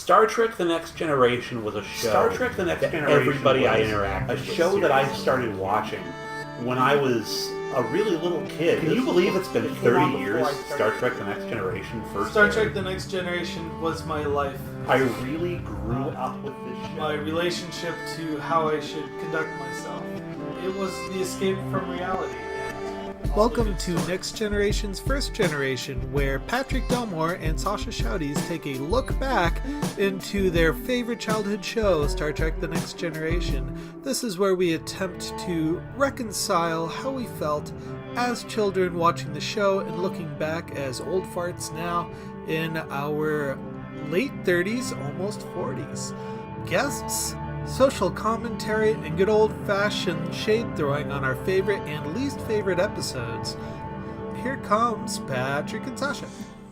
Star Trek The Next Generation was a show that everybody I interacted with. A show that I started watching when I was a really little kid. Can you believe it's been 30 years Star Trek The Next Generation first Star Trek The Next Generation was my life. I really grew up with this show. My relationship to how I should conduct myself. It was the escape from reality. Welcome to Next Generation's First Generation, where Patrick Delmore and Sascha Schaudies take a look back into their favorite childhood show, Star Trek The Next Generation. This is where we attempt to reconcile how we felt as children watching the show and looking back as old farts now in our late 30s, almost 40s. Guests, social commentary, and good old-fashioned shade-throwing on our favorite and least favorite episodes. Here comes Patrick and Sascha.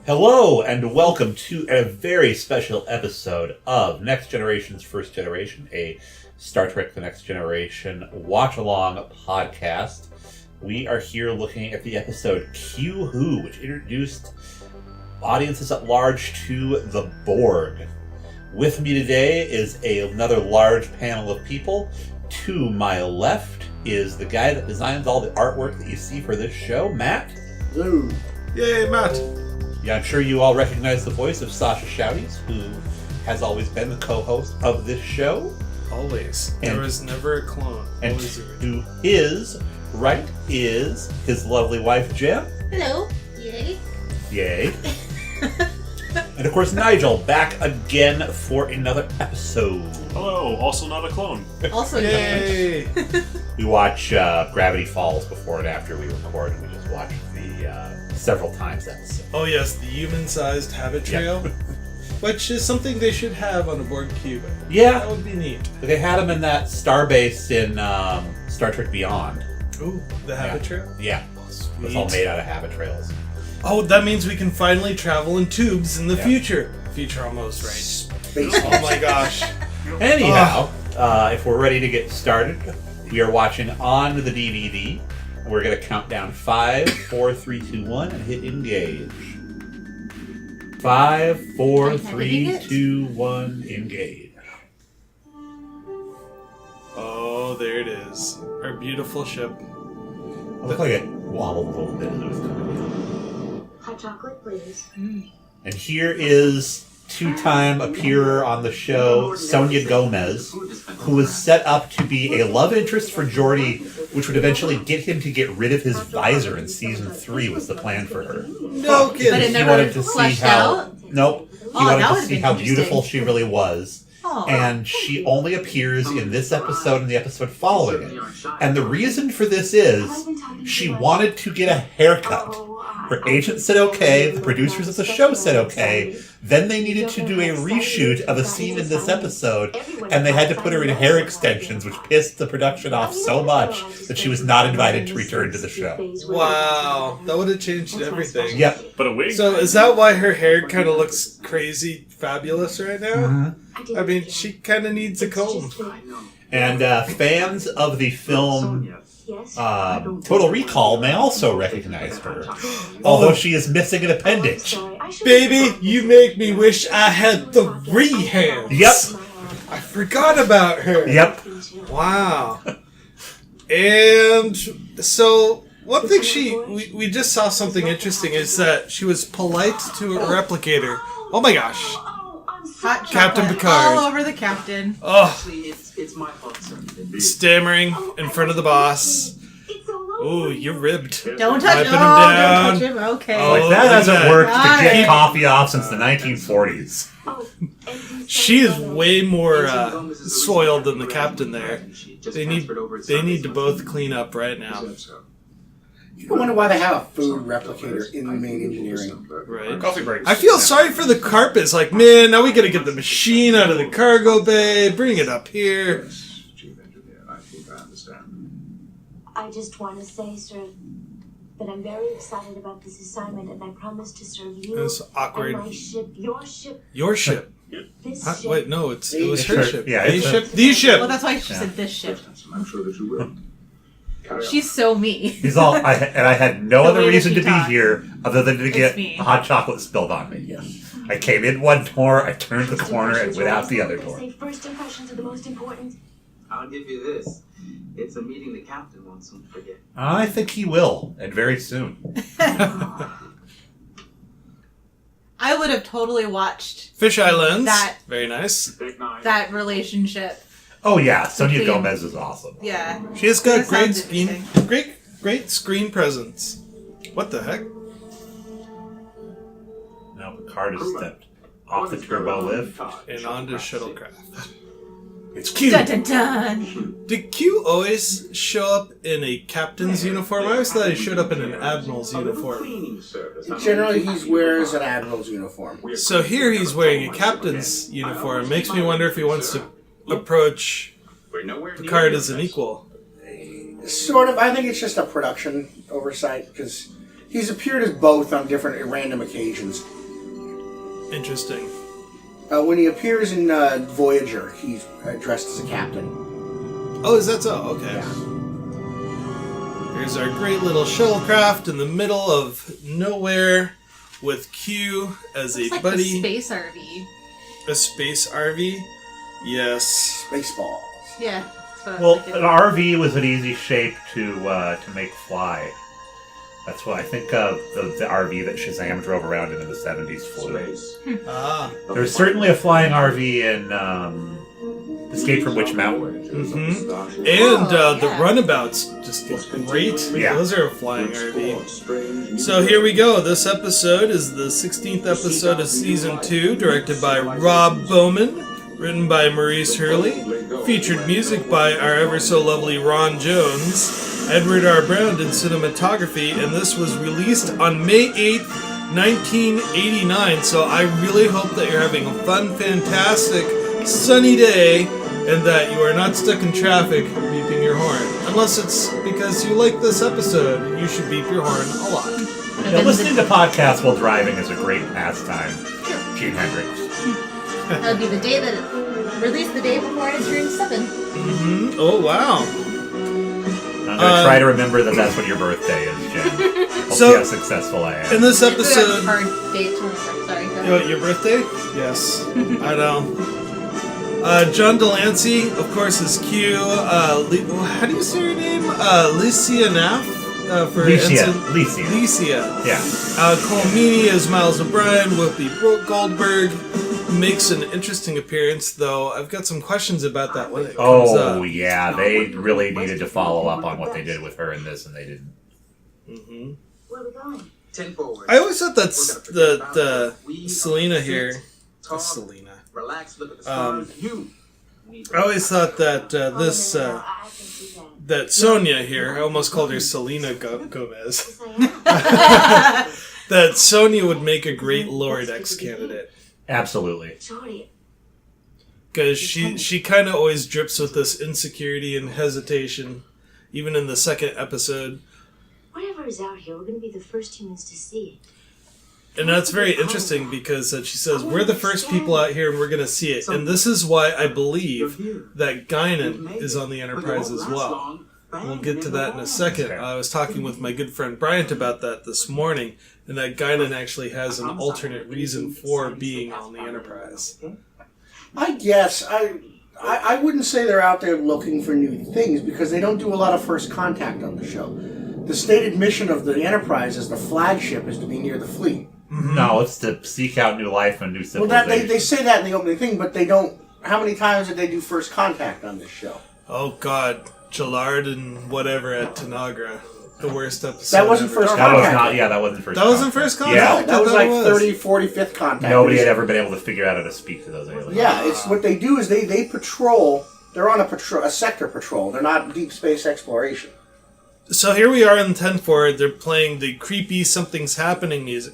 Hello, and welcome to a very special episode of Next Generation's First Generation, a Star Trek The Next Generation watch-along podcast. We are here looking at the episode Q Who, which introduced audiences at large to the Borg. With me today is another large panel of people. To my left is the guy that designs all the artwork that you see for this show, Matt. Hello. Yay, Matt. Yeah, I'm sure you all recognize the voice of Sascha Schaudies, who has always been the co-host of this show. Always. And there was never a clone. And Always to his right is his lovely wife, Jen. Hello. Yay. Yay. And of course, Nigel, back again for another episode. Hello, also not a clone. Also Yay. We watch Gravity Falls before and after we record, and we just watch the several times episode. Oh yes, the human-sized habit trail. Yeah. Which is something they should have on a Borg cube. Yeah. That would be neat. They had them in that starbase in Star Trek Beyond. Ooh, the habit trail? Yeah. Sweet. It's all made out of habit trails. Oh, that means we can finally travel in tubes in the future. Future almost, right? Oh my gosh. Anyhow, if we're ready to get started, we are watching on the DVD. We're going to count down 5, 4, 3, 2, 1, and hit engage. 5, 4, 3, 2, 1, engage. Oh, there it is. Our beautiful ship. It looked like it wobbled a little bit as it was coming in. Hot chocolate, please. And here is two-time appearer on the show, Sonia Gomez, who was set up to be a love interest for Geordi, which would eventually get him to get rid of his visor in season 3 was the plan for her. No kidding. But it He never wanted to see fleshed how... out? Nope. He Oh, wanted that to would've see been how interesting. beautiful she really was. Oh. And she only appears in this episode and the episode following it. And the reason for this is she wanted to get a haircut. Her agent said okay, the producers of the show said okay, then they needed to do a reshoot of a scene in this episode, and they had to put her in hair extensions, which pissed the production off so much that she was not invited to return to the show. Wow, that would have changed everything. Yep. But a wig? So is that why her hair kind of looks crazy fabulous right now? Mm-hmm. I mean, she kind of needs a comb. And fans of the film Total Recall may also recognize her, although she is missing an appendage. Baby, you make me wish I had 3 hands. Yep. I forgot about her. Yep. Wow. And so one thing we just saw something interesting is that she was polite to a replicator. Oh my gosh. Hot Captain chocolate Picard. all over the captain. Oh, It's my fault, sir. stammering in front of the boss. Ooh, you're ribbed. Don't touch Wiping him. him down. Don't touch him. Okay. Oh, Like, that hasn't worked to Got get it. coffee off since the 1940s. She is way more soiled than the captain there. They need to both clean up right now. I wonder why they have a food replicator in the main engineering. Right. Coffee breaks. I feel sorry for the carpets. Like, man, now we gotta get the machine out of the cargo bay, bring it up here. Chief engineer, I think I understand. I just want to say, sir, that I'm very excited about this assignment, and I promise to serve you It's awkward. and my ship, your ship, Your ship. this Huh? ship. Wait, no, it was It's her her- ship. yeah, The it's ship. The ship. Well, that's why she said this ship. I'm sure that you will. She's so me. He's all, I had no The other way that reason she to talks. be here other than to get me. hot chocolate spilled on me. Yes. I came in one door, I turned the corner, and went out the other They door. say first impressions are the most important. I'll give you this. It's a meeting the captain won't soon forget. I think he will, and very soon. I would have totally watched Fish Islands. That- Very nice. Big nine. that relationship. Oh yeah, Sonia Between- Gomez is awesome. Yeah. She has got That great sounds screen, interesting. great screen presence. What the heck? Now Picard has stepped off the turbo lift. And onto shuttlecraft. It's cute. Dun dun dun. Did Q always show up in a captain's uniform? I always thought he showed up in an admiral's uniform. Cleaning service. Generally, he wears an admiral's uniform. So here he's wearing a captain's uniform. Makes me wonder if he wants to approach We're nowhere near Picard your as an best. equal. Sort of. I think it's just a production oversight because he's appeared as both on different random occasions. Interesting. When he appears in Voyager, he's dressed as a captain. Oh, is that so? Okay. Here's our great little shuttlecraft in the middle of nowhere with Q as Looks a like buddy. the space RV. A space RV? Yes. Spaceballs. Yeah. That's what I Well, was an thinking. RV was an easy shape to make fly. That's what I think the RV that Shazam drove around in the 70s flew. Space. Ah. There's certainly a flying RV in Escape from Witch Mountain. Mm-hmm. And the yeah. runabouts just look great. Yeah. Those are a flying RV. So here we go. This episode is the 16th episode of Season 2, directed by Rob Bowman, written by Maurice Hurley, featured music by our ever-so-lovely Ron Jones. Edward R. Brown did cinematography, and this was released on May 8th, 1989. So I really hope that you're having a fun, fantastic, sunny day, and that you are not stuck in traffic beeping your horn. Unless it's because you like this episode, you should beep your horn a lot. Yeah, listening to podcasts while driving is a great pastime. Gene Hendricks. That would be the day that it released the day before I turned 7. Mm-hmm. Oh, wow. I'm going to try to remember that that's what your birthday is, Jen. We'll So- see how successful I am. In this It's a episode... hard date to remember. Sorry. go You ahead. know, your birthday? Yes. I know. John Delancey, of course, is Q. How do you say her name? Licia Naff? For Licia. Ensign- Licia. Licia. Yeah. Cole Meany as Miles O'Brien. Whoopi Goldberg makes an interesting appearance, though. I've got some questions about that when it comes up. Oh, yeah. They really needed to follow up on what they did with her in this, and they didn't. Mm-hmm. Where are we going? 10 forward. I always thought that's We're gonna forget the about we Selena are here. Talk, Selena. relax, look at the Um, stars. You need to I always thought that Oh, this no, I can see that. that Sonia here, I almost called her Selena Gomez. Yes, I am. That Sonia would make a great Lower Decks candidate. Absolutely. Jordy, Because she kind of always drips with this insecurity and hesitation, even in the second episode. whatever is out here, we're going to be the first humans to see it. And that's very interesting because she says, we're the first people out here and we're going to see it. And this is why I believe that Guinan is on the Enterprise as well. We'll get to that in a second. I was talking with my good friend Bryant about that this morning, and that Guinan actually has an alternate reason for being on the Enterprise. I guess I wouldn't say they're out there looking for new things because they don't do a lot of first contact on the show. The stated mission of the Enterprise as the flagship is to be near the fleet. No, it's to seek out new life and new Well, civilization. they say that in the opening thing, but they don't. How many times did they do first contact on this show? Oh God, Gillard and whatever at Tanagra. The worst episode That wasn't ever. first That was contact. not. Yeah, that wasn't first. That wasn't contact. first contact? Yeah, That was I like thought it 30, 45th contact. nobody had ever been able to figure out how to speak to those aliens. Yeah, it's what they do is they patrol. They're on a sector patrol. They're not deep space exploration. So here we are in 10-4. They're playing the creepy Something's Happening music.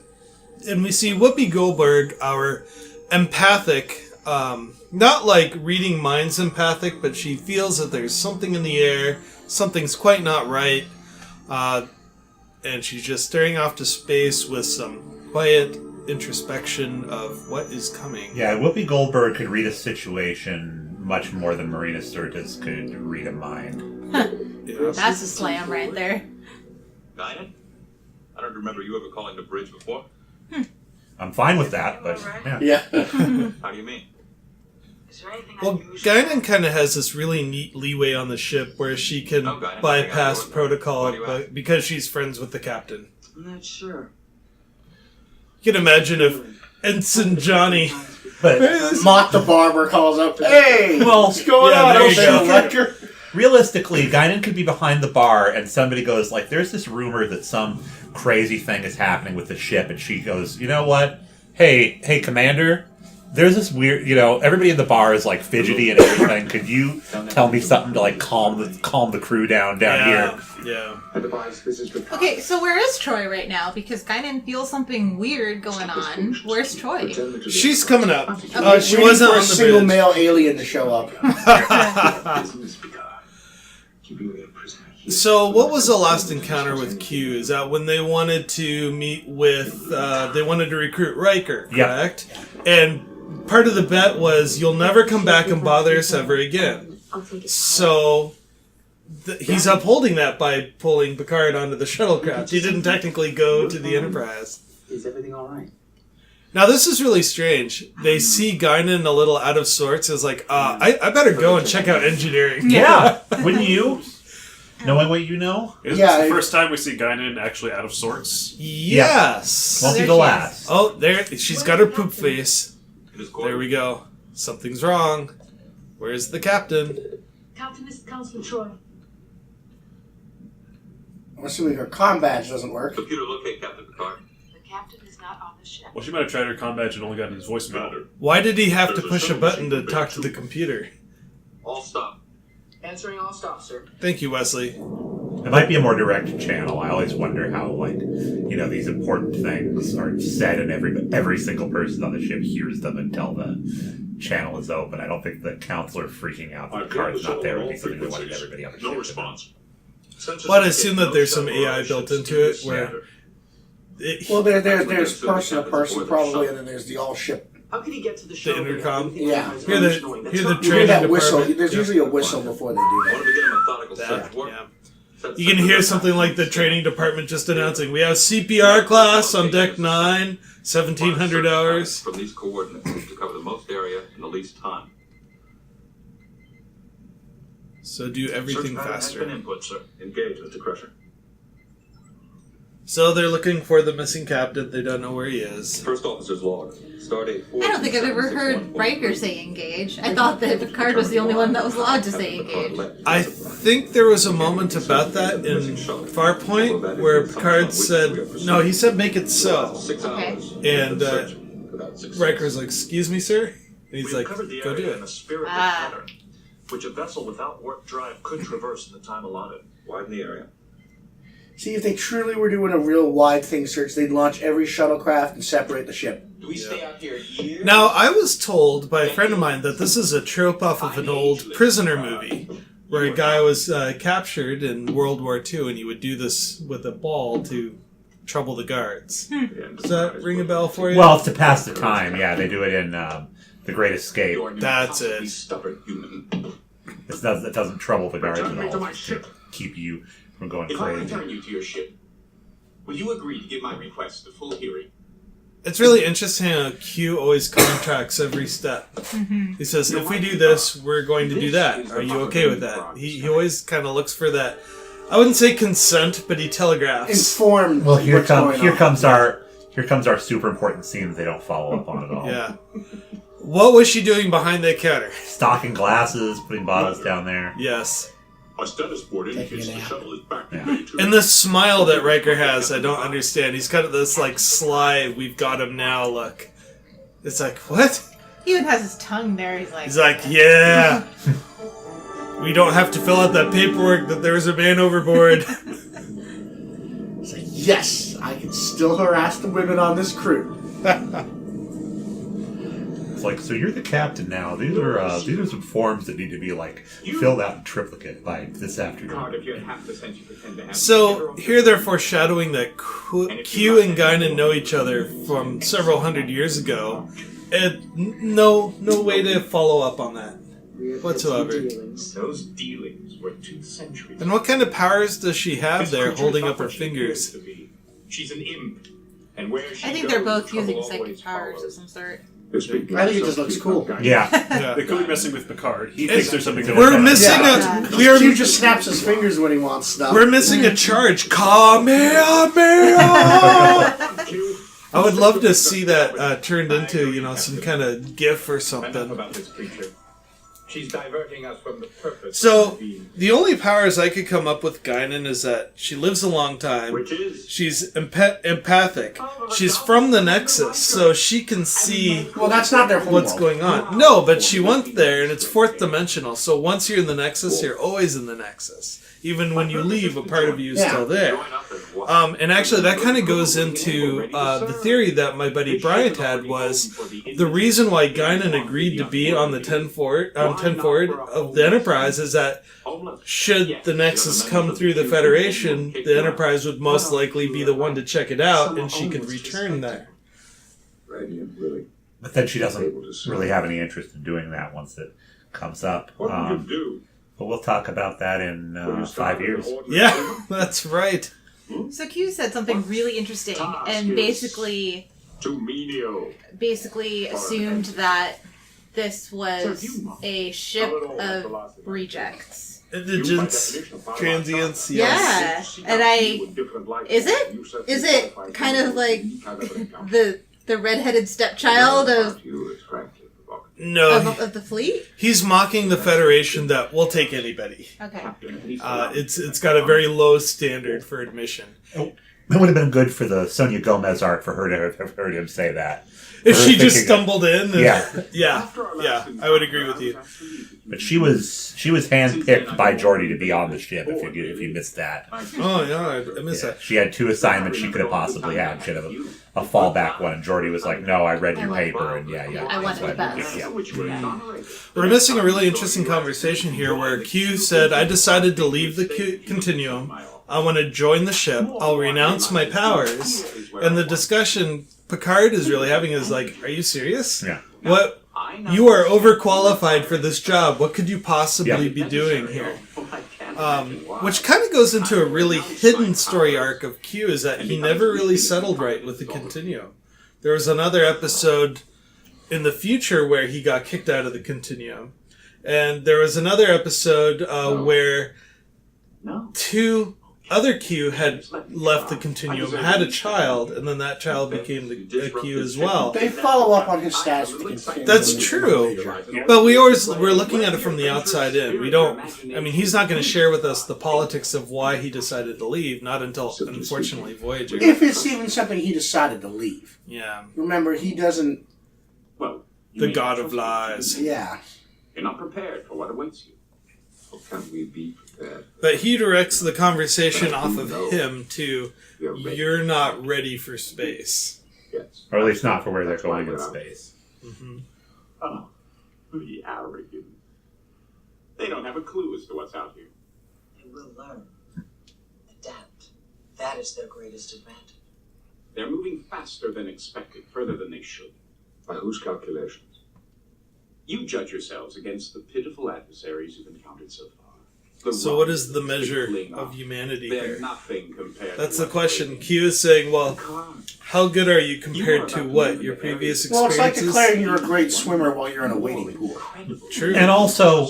And we see Whoopi Goldberg, our empathic, not like reading minds empathic, but she feels that there's something in the air, something's quite not right, and she's just staring off to space with some quiet introspection of what is coming. Yeah, Whoopi Goldberg could read a situation much more than Marina Sirtis could read a mind. Yeah. That's a slam right there. Guided? I don't remember you ever calling the bridge before. I'm fine with that, but yeah. Yeah. How do you mean? Is there anything Well, unusual? Guinan kind of has this really neat leeway on the ship where she can Oh, Guinan, bypass I got protocol Why do you ask? but because she's friends with the captain. I'm not sure. You can imagine if Ensign Johnny... But Mott the barber calls up. Hey, Well, what's going yeah, on? there you Old go. Lecter? realistically, Guinan could be behind the bar and somebody goes like, there's this rumor that some crazy thing is happening with the ship, and she goes, you know what? Hey, Commander, there's this weird, everybody in the bar is like fidgety and everything. Could you tell me something to like calm the crew down here? Yeah. Okay, so where is Troy right now? Because Guinan feels something weird going on. Where's Troy? She's coming up. She Waiting wasn't for on a the single bridge. male alien to show up. So, what was the last encounter with Q? Is that when they wanted to meet with, they wanted to recruit Riker, correct? And part of the bet was, you'll never come back and bother us ever again. I'll take it. So, he's upholding that by pulling Picard onto the shuttlecraft. He didn't technically go to the Enterprise. Is everything alright? Now, this is really strange. They see Guinan a little out of sorts. It's like, I better go and check out engineering. Yeah, wouldn't you? Knowing what you know? Is Yeah, this the first time we see Guinan actually out of sorts? Yes. Won't be there the she last. Oh, there. She's got her poop face. It is There we go. Something's wrong. Where's the captain? Captain, this is Counselor Troy. I'm assuming her comm badge doesn't work. Computer locate Captain Picard. The captain is not on the ship. Well, she might have tried her comm badge and only got his voicemail. Why did he have to push a button to talk to the computer? All stop. Answering all stop, sir. Thank you, Wesley. It might be a more direct channel. I always wonder how, these important things are said and every single person on the ship hears them until the channel is open. I don't think the counselor freaking out that Picard's not there would be something they wanted everybody on the ship to know. response. Well, I'd assume that there's some AI built into it where... Well, there's person to person probably, and then there's the all ship. How can he get to the show? intercom? Yeah. Hear the You hear training that whistle? department. There's usually a whistle before they do I that. want to begin a methodical That, search work. yeah. You can hear something like the training department just announcing, we have CPR class on deck 9, 1700 hours. From these coordinates to cover the most area in the least time. So do everything Search pattern has been faster. input, sir. Engage, Mr. Crusher. So they're looking for the missing captain. They don't know where he is. First officer's log. Stardate I don't think I've ever heard Riker say engage. I thought that Picard was the only one that was allowed to say engage. I think there was a moment about that in Farpoint where Picard said, no, he said make it so. 6 Okay. hours. And Without success. Riker's like, excuse me, sir? And he's We've like, covered the go do area in a it. spherical Ah. pattern, which a vessel without warp drive could traverse in the time allotted. Widen the area. See, if they truly were doing a real wide thing search, they'd launch every shuttlecraft and separate the ship. Do we stay out here years? Now, I was told by a friend of mine that this is a trope off of an old prisoner movie where a guy was captured in World War II and he would do this with a ball to trouble the guards. Does that ring a bell for you? Well, it's to pass the time. Yeah, they do it in The Great Escape. You are That's impossibly it. stubborn human. It doesn't trouble the guards at Return me to all. my It's ship. to keep you from going If I crazy. return you to your ship, will you agree to give my request the full hearing? It's really interesting how Q always contracts every step. He says, if we do this, we're going to do that. Are you okay with that? He always kind of looks for that. I wouldn't say consent, but he telegraphs. Informed. Well, here what's going on. comes our super important scene that they don't follow up on at all. Yeah. What was she doing behind that counter? Stocking glasses, putting bottles down there. Yes. Our status board indicates Taking a the nap. shuttle is back Yeah. in bay 2. And the smile that Riker has, I don't understand. He's got this, like, sly, we've got him now look. It's like, what? He even has his tongue there. He's like, He's like, yeah. We don't have to fill out that paperwork that there's a man overboard. It's like, yes, I can still harass the women on this crew. It's like, so you're the captain now. These are some forms that need to be filled out in triplicate by this afternoon. If you're half the sense you pretend to have. So, here they're foreshadowing that Q and Guinan know each other from several hundred years ago. And no way to follow up on that. whatsoever. Those dealings were 2 centuries. And what kind of powers does she have there, holding up her fingers? She's an imp, and where she I think they're goes, both trouble using psychic always powers of follows. some sort. I think it just looks cool. Yeah. They're clearly messing with Picard. He thinks there's something going We're on. missing Q just snaps his fingers when he wants stuff. We're missing a charge. Kamehameha! I would love to see that turned into, some kind of GIF or Enough something. about this creature. She's diverting us from the purpose. So, of being. the only powers I could come up with Guinan is that she lives a long time. Which is? She's empathic. She's from the Nexus, so she can see Well, that's not their home what's world. going on. No, but she went there, and it's fourth dimensional. So once you're in the Nexus, you're always in the Nexus. Even when you leave, a part of you is still there. Join up and watch. And actually, that kind of goes into the theory that my buddy Bryant had was the reason why Guinan agreed to be on the 10 forward of the Enterprise is that should the Nexus come through the Federation, the Enterprise would most likely be the one to check it out, and she could return there. But then she doesn't really have any interest in doing that once it comes up. What will you do? But we'll talk about that in 5 years. Yeah, that's right. So Q said something really interesting, and basically assumed that this was a ship of rejects. Indigents, transients, Yeah, yes. and is it kind of like the redheaded stepchild of No, of the fleet? he's mocking the Federation that will take anybody. Okay. It's got a very low standard for admission. It would have been good for the Sonia Gomez arc for her to have heard him say that. If Her she just thinking- stumbled in, and, Yeah. yeah, I would agree with you. But she was handpicked by Geordi to be on the ship. If you missed that, Oh yeah, I miss that. she had 2 assignments she could have possibly had. She had a fallback one, and Geordi was like, "No, I read your paper, and yeah, I wanted the best. Yeah. We're missing a really interesting conversation here where Q said, I decided to leave the continuum. I want to join the ship. I'll renounce my powers. And the discussion Picard is really having is like, are you serious? Yeah. What? You are overqualified for this job. What could you possibly be doing here? Which kind of goes into a really hidden story arc of Q is that he never really settled right with the continuum. There was another episode in the future where he got kicked out of the continuum. And there was another episode where 2 other Q had left the continuum, had a child, and then that child became the Q as well. They follow up on his status with the continuum. That's true. But we're looking at it from the outside in. We don't, I mean, he's not going to share with us the politics of why he decided to leave, not until, unfortunately, Voyager. If it's even something he decided to leave. Yeah. Remember, he doesn't... The God of Lies. Yeah. You're not prepared for what awaits you. How can we be prepared? But he directs the conversation off of him to, you're not ready for space. Yes. Or at least not for where they're going in space. Mm-hmm. Oh, the arrogant. They don't have a clue as to what's out here. They will learn. Adapt. That is their greatest advantage. They're moving faster than expected, further than they should. By whose calculations? You judge yourselves against the pitiful adversaries you've encountered so far. So what is the measure of humanity They're here? nothing compared That's to the what question. they- Q is saying, well, how good are you compared to what? Your previous Well, it's like experiences? declaring you're a great swimmer while you're in a wading pool. True. And also,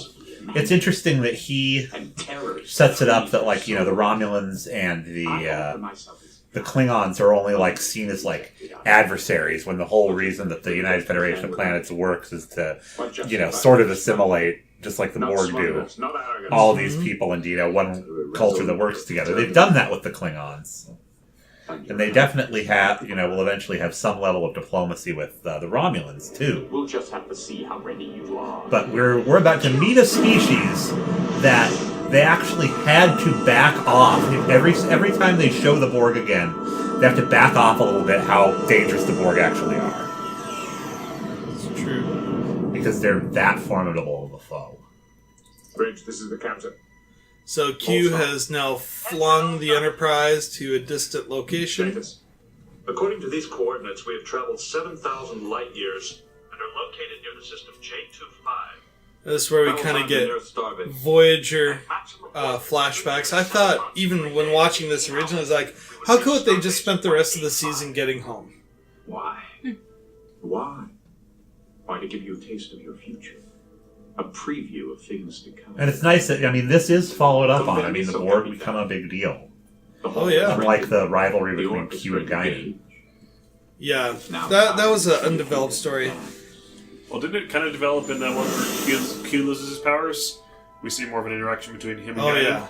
it's interesting that he and terrors sets it up that, like, the Romulans and the Klingons are only, like, seen as, like, adversaries, when the whole reason that the United Federation of Planets works is to, sort of assimilate, just like the Borg do, all these people into, one culture that works together. They've done that with the Klingons. And they definitely have, will eventually have some level of diplomacy with the Romulans, too. We'll just have to see how ready you are. But we're about to meet a species that they actually had to back off. Every time they show the Borg again, they have to back off a little bit how dangerous the Borg actually are. It's true. Because they're that formidable of a foe. Bridge, this is the captain. So Q has now flung the Enterprise to a distant location. Status. According to these coordinates, we have traveled 7,000 light years and are located near the system J25. This is where we kind of get Voyager flashbacks. I thought, even when watching this originally, I was like, how cool if they just spent the rest of the season getting home. Why? Why? Why, to give you a taste of your future. A preview of things to come. And it's nice that, I mean, this is followed up on. I mean, the Borg become a big deal. Oh, yeah. Unlike the rivalry between Q and Guinan. Yeah, that was an undeveloped story. Well, didn't it kind of develop in that one where Q loses his powers? We see more of an interaction between him and Guinan. Yeah.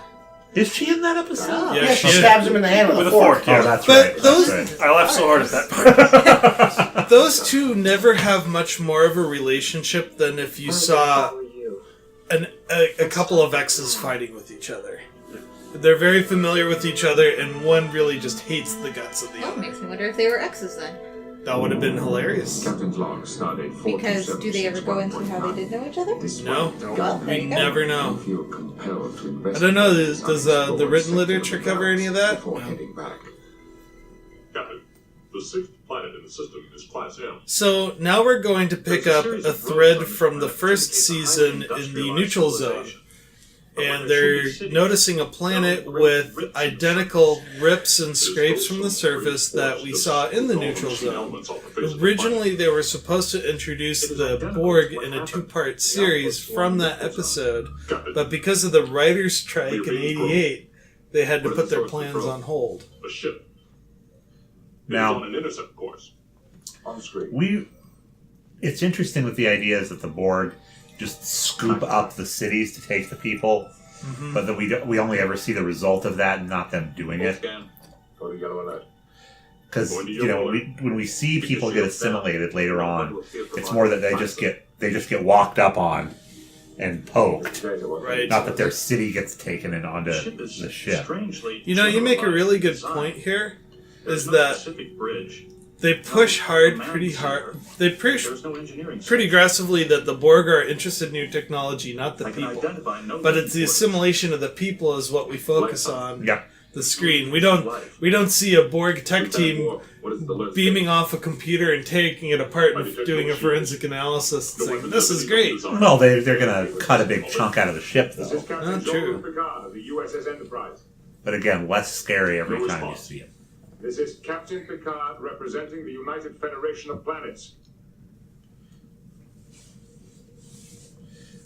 Is she in that episode? Yeah, she stabs him in the hand with a fork. Yeah. Oh, that's But right. those- That's right. I laughed so hard at that part. Those two never have much more of a relationship than if you saw a couple of exes fighting with each other. They're very familiar with each other, and one really just hates the guts of the That other. makes me wonder if they were exes then. That would have been hilarious. Captain's log, stardate Because do they ever go into how they did know each other? No, Well, there we you go. never know. Feel compelled to I don't know, does the written literature cover any of that? before heading back. Captain, the sixth planet in the system is Class M. So now we're going to pick up a thread from the first season in the neutral zone. And they're noticing a planet with identical rips and scrapes from the surface that we saw in the neutral zone. Originally, they were supposed to introduce the Borg in a two-part series from that episode, but because of the writer's strike in '88, they had to put their plans on hold. A ship. Now, on an intercept course. On screen. It's interesting with the ideas that the Borg just scoop up the cities to take the people, but that we only ever see the result of that and not them doing it. Because when we see people get assimilated later on, it's more that they just get walked up on and poked. Right. Not that their city gets taken in onto the ship. You know, you make a really good point here, is that Pacific Bridge. they push pretty hard. They push pretty aggressively that the Borg are interested in new technology, not the people. But it's the assimilation of the people is what we focus on. Yep. The screen. We don't see a Borg tech team beaming off a computer and taking it apart and doing a forensic analysis and saying, this is great. Well, they're going to cut a big chunk out of the ship, though. Not true. Picard of the USS Enterprise. But again, less scary every time you see it. This is Captain Picard representing the United Federation of Planets.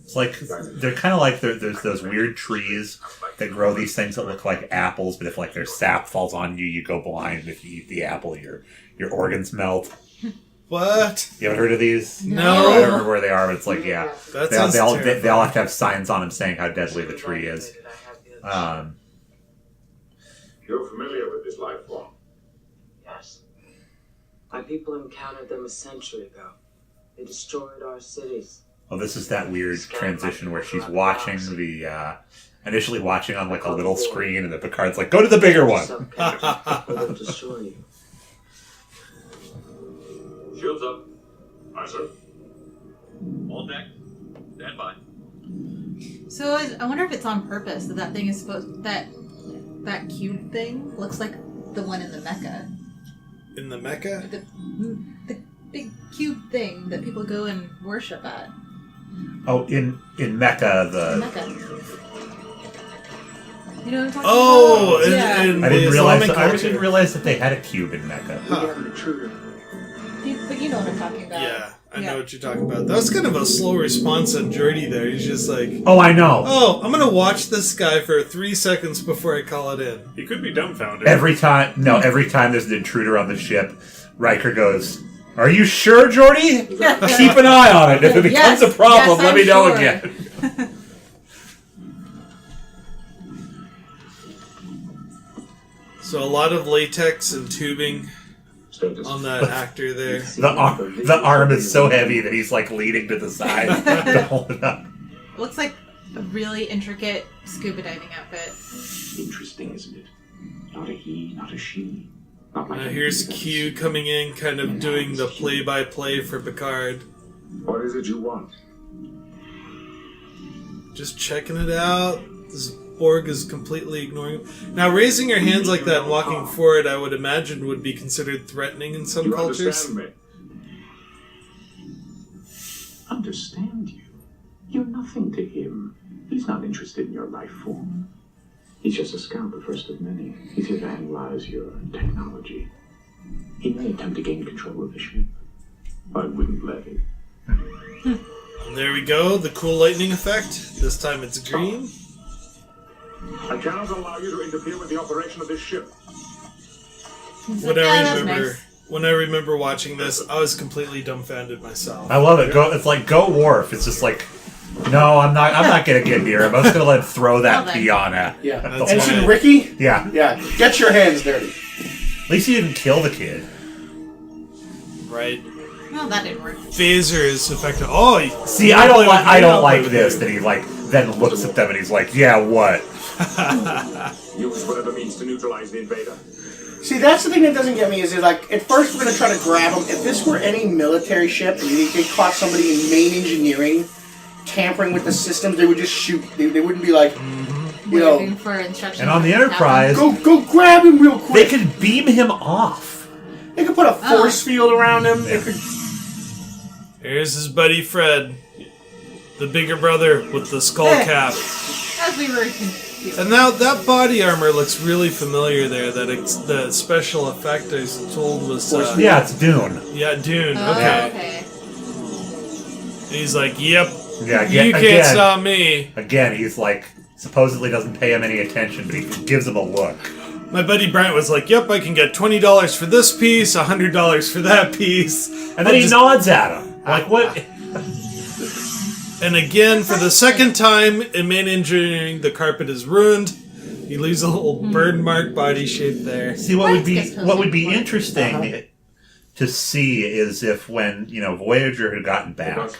It's like they're kind of like there's those weird trees that grow these things that look like apples, but if like their sap falls on you, you go blind. If you eat the apple, your organs melt. What? You haven't heard of these? No. I don't remember where they are, but it's like, yeah. That They sounds all terrifying. they all have to have signs on them saying how deadly the tree is. You're familiar with this life form? Yes. My people encountered them a century ago. They destroyed our cities. Well, this is that weird transition where she's watching initially watching on like a little screen, and then Picard's like, "Go to the bigger one." They'll destroy you. Shields up. Aye, sir. On deck. Stand by. So I wonder if it's on purpose that thing is supposed that cube thing looks like the one in the Mecca. In the Mecca? The big cube thing that people go and worship at. Oh, in Mecca, In Mecca. You know what I'm talking Oh, about? in I the didn't Islamic realize culture. that they had a cube in Mecca. Huh. But you know what I'm talking about. Yeah, I know what you're talking about. That was kind of a slow response on Jordy there. He's just like, Oh, I know. oh, I'm going to watch this guy for 3 seconds before I call it in. He could be dumbfounded. Every time there's an intruder on the ship, Riker goes, "Are you sure, Geordi? Keep an eye on it. If it becomes Yes, a problem, yes, let I'm me know sure." again." So a lot of latex and tubing on that actor there. The arm is so heavy that he's like leaning to the side to hold it up. Looks like a really intricate scuba diving outfit. Interesting, isn't it? Not a he, not a she. Not like Here's Q coming in, kind of doing the play-by-play for Picard. What is it you want? Just checking it out. This Borg is completely ignoring him. Now, raising your hands like that and walking forward, I would imagine, would be considered threatening in some You cultures. understand me? Understand you? You're not nothing to him. He's not interested in your life form. He's just a scout, the first of many. He's here to analyze your technology. He may attempt to gain control of the ship. I wouldn't let him. There we go, the cool lightning effect. This time it's green. I cannot allow you to interfere with the operation of this ship. When I remember watching this, I was completely dumbfounded myself. I love it. It's like Go Wharf. It's just like, no, I'm not gonna get near him. I'm just gonna let him throw that peon at. Yeah. And Ricky? Yeah. Yeah. Get your hands dirty. At least he didn't kill the kid. Right. Well, that didn't work. Phaser is effective. Oh, see, I don't like this. That he then looks at them and he's like, yeah, what? Use whatever means to neutralize the invader. See, that's the thing that doesn't get me is like, at first we're going to try to grab them. If this were any military ship and they caught somebody in main engineering tampering with the systems, they would just shoot. They wouldn't be like, you know. For instructions and on the Enterprise, go grab him real quick. They could beam him off. They could put a force field around him. They could. Here's his buddy Fred, the bigger brother with the skull cap. As we were confused. And now that body armor looks really familiar there. The special effect I was told was... yeah, it's Dune. Yeah, Dune. Oh, okay. And he's like, yep, yeah, you can't stop me. Again, he's like, supposedly doesn't pay him any attention, but he gives him a look. My buddy Brent was like, yep, I can get $20 for this piece, $100 for that piece. And then he nods at him. Like, what... And again, for the second time in main engineering, the carpet is ruined. He leaves a little bird-marked body shape there. See, what would be interesting to see is if when, Voyager had gotten back,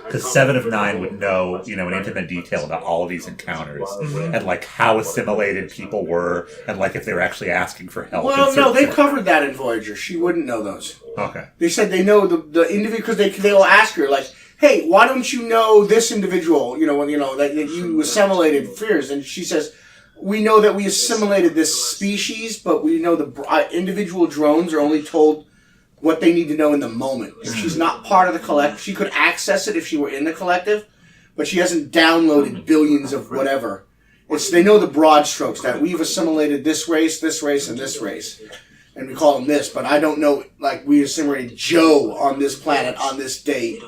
because 7 of 9 would know, in intimate detail about all of these encounters, and, how assimilated people were, and, if they were actually asking for help. Well, no, they covered that in Voyager. She wouldn't know those. Okay. They said they know the individual, because they'll ask her, hey, why don't you know this individual, that you assimilated fears? And she says, we know that we assimilated this species, but we know the individual drones are only told what they need to know in the moment. If she's not part of the collective, she could access it if she were in the collective, but she hasn't downloaded billions of whatever. They know the broad strokes, that we've assimilated this race, and this race. And we call them this, but I don't know, we assimilated Joe on this planet on this date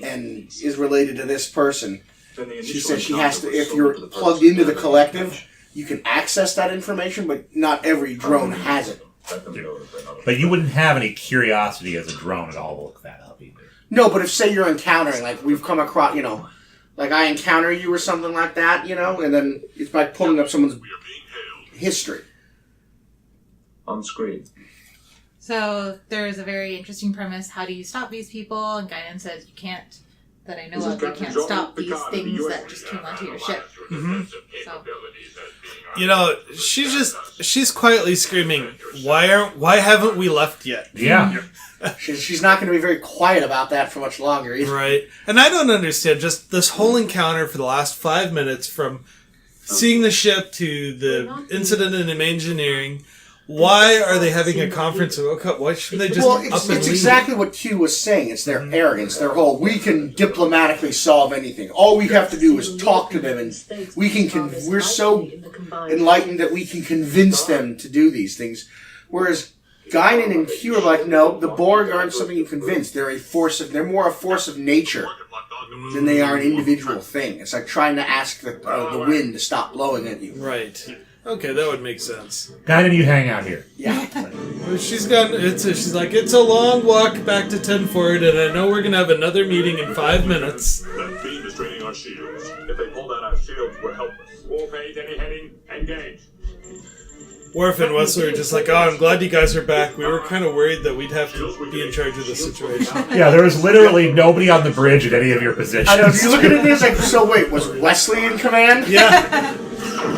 and is related to this person. She says she has to, if you're plugged into the collective, you can access that information, but not every drone has it. But you wouldn't have any curiosity as a drone at all to look that up either. No, but if, say, you're encountering, we've come across, I encounter you or something like that, and then it's by pulling up someone's history. On screen. So there's a very interesting premise. How do you stop these people? And Guinan says you can't, that I know of, you can't stop these things that just came onto your ship. Mm-hmm. So. She's quietly screaming, why haven't we left yet? Yeah. She's not going to be very quiet about that for much longer either. Right. And I don't understand just this whole encounter for the last 5 minutes from seeing the ship to the incident in engineering. Why are they having a conference? Why shouldn't they just it's exactly what Q was saying. It's their arrogance, their whole, we can diplomatically solve anything. All we have to do is talk to them, and we're so enlightened that we can convince them to do these things. Whereas Guinan and Q are like, no, the Borg aren't something you convince. They're more a force of nature than they are an individual thing. It's like trying to ask the wind to stop blowing at you. Right. Okay, that would make sense. Guinan, you hang out here. Yeah. She's like, it's a long walk back to 10 Forward, and I know we're going to have another meeting in 5 minutes. That beam is draining our shields. If they pull down our shields, we're helpless. Wolf 8, any heading, engage. Worf and Wesley are just like, I'm glad you guys are back. We were kind of worried that we'd have to be in charge of the situation. Yeah, there was literally nobody on the bridge at any of your positions. I know, if you look at it, it's like, so wait, was Wesley in command? Yeah.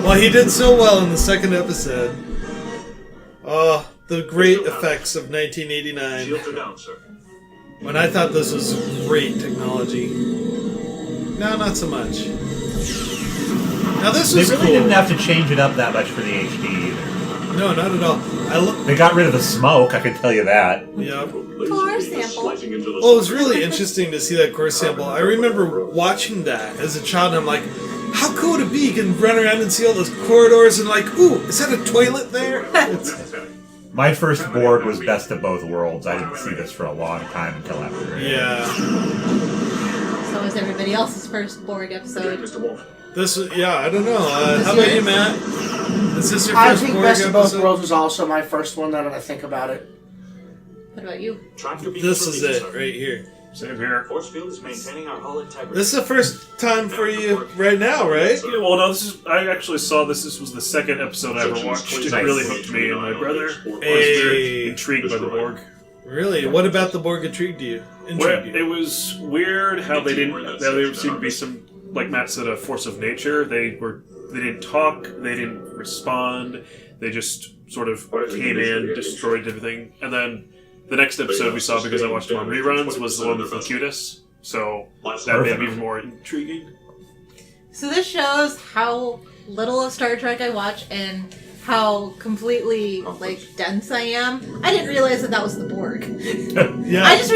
Well, he did so well in the second episode. Oh, the great effects of 1989. Shields are down, sir. When I thought this was great technology. No, not so much. Now this was They really cool. didn't have to change it up that much for the HD either. No, not at all. They got rid of the smoke, I can tell you that. Yeah. Core sample. Well, it was really interesting to see that core sample. I remember watching that as a child, and I'm like, how cool would it be? You can run around and see all those corridors and like, ooh, is that a toilet there? My first Borg was Best of Both Worlds. I didn't see this for a long time until after. Yeah. So was everybody else's first Borg episode. I don't know. How about you, Matt? Is this your I first think Borg Best of Both episode? Worlds was also my first one, now that I think about it. What about you? This is it, right here. Same here. Force field is maintaining our hull integrity. This is the first time for you right now, right? Yeah, well, no, I actually saw this. This was the second episode I ever watched. It really hooked me and my brother. Was very intrigued by the Borg. Really? What about the Borg intrigued you? It was weird how they didn't. There seemed to be some, like Matt said, a force of nature. They didn't talk. They didn't respond. They just sort of came in, destroyed everything, and then the next episode we saw, because I watched them on reruns, was the one with Locutus. So that made me even more intriguing. So this shows how little of Star Trek I watch and how completely dense I am. I didn't realize that was the Borg. Yeah. I just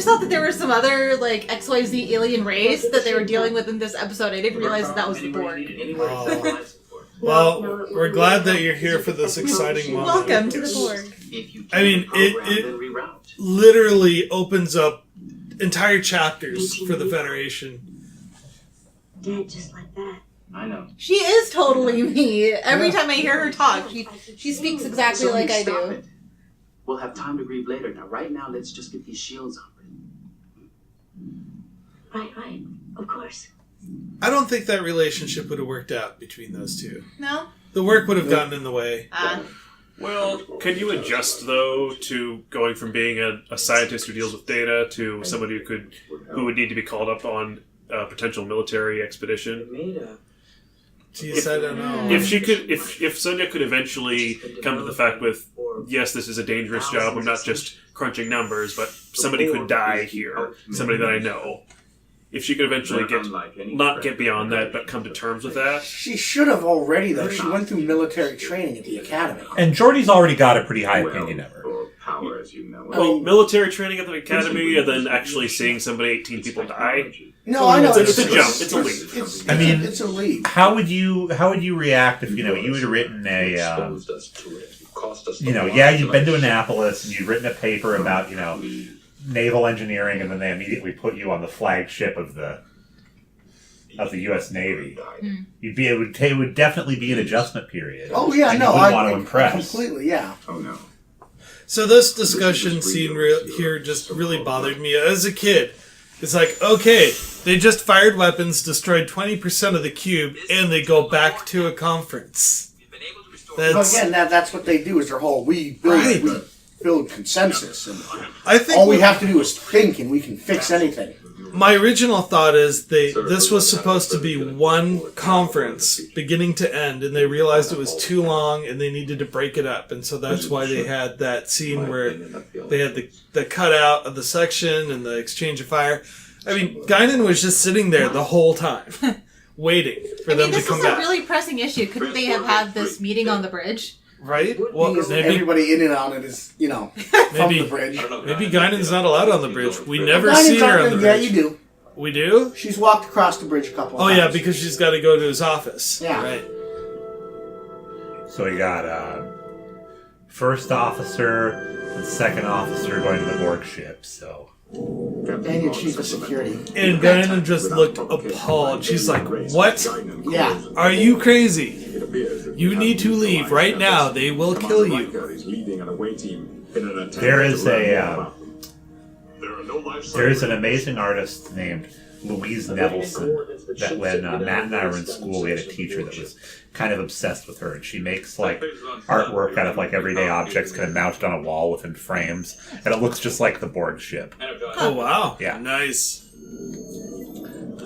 thought that there were some other XYZ alien race that they were dealing with in this episode. I didn't realize that was the Borg. Well, we're glad that you're here for this exciting moment. Welcome to the Borg. I mean, it literally opens up entire chapters for the Federation. Dead just like that. I know. She is totally me. Every time I hear her talk, she speaks exactly like I do. It. We'll have time to grieve later. Now, right now, let's just get these shields open. Right. Of course. I don't think that relationship would have worked out between those two. No? The work would have gotten in the way. Well, can you adjust, though, to going from being a scientist who deals with data to somebody who would need to be called up on a potential military expedition? Jeez, I don't know. If Sonia could eventually come to the fact with, yes, this is a dangerous job, I'm not just crunching numbers, but somebody could die here, somebody that I know. If she could eventually not get beyond that, but come to terms with that. She should have already, though. She went through military training at the academy. And Geordi's already got a pretty high opinion of her. Power, as you know. Well, military training at the academy, and then actually seeing 18 people die. No, I know. It's a jump. It's a leap. It's a leap. How would you react if you had written a you've been to Annapolis and you've written a paper about naval engineering, and then they immediately put you on the flagship of the U.S. Navy. It would definitely be an adjustment period. Oh yeah, and no, I want to impress completely. Yeah. Oh no. So this discussion scene here just really bothered me as a kid. It's like, okay, they just fired weapons, destroyed 20% of the cube, and they go back to a conference. That's what they do. Is their whole we build consensus, and I think all we have to do is think, and we can fix anything. My original thought is this was supposed to be one conference, beginning to end, and they realized it was too long, and they needed to break it up, and so that's why they had that scene where they had the cutout of the section and the exchange of fire. I mean, Guinan was just sitting there the whole time, waiting for them to come back. This is a really pressing issue. Couldn't they have had this meeting on the bridge? Right? Well, maybe everybody in and on it is, from the bridge. Maybe Guinan's not allowed on the bridge. We never see her on the bridge. Yeah, you do. We do? She's walked across the bridge a couple of times. Oh, yeah, because she's got to go to his office. Yeah. Right. So you got first officer and second officer going to the Borg ship, so... And your chief of security. And Guinan just looked appalled. She's like, what? Yeah. Are you crazy? You need to leave right now. They will kill you. There is an amazing artist named Louise Nevelson that when Matt and I were in school, we had a teacher that was kind of obsessed with her, and she makes artwork out of everyday objects kind of mounted on a wall within frames, and it looks just like the Borg ship. Oh wow! Yeah, nice.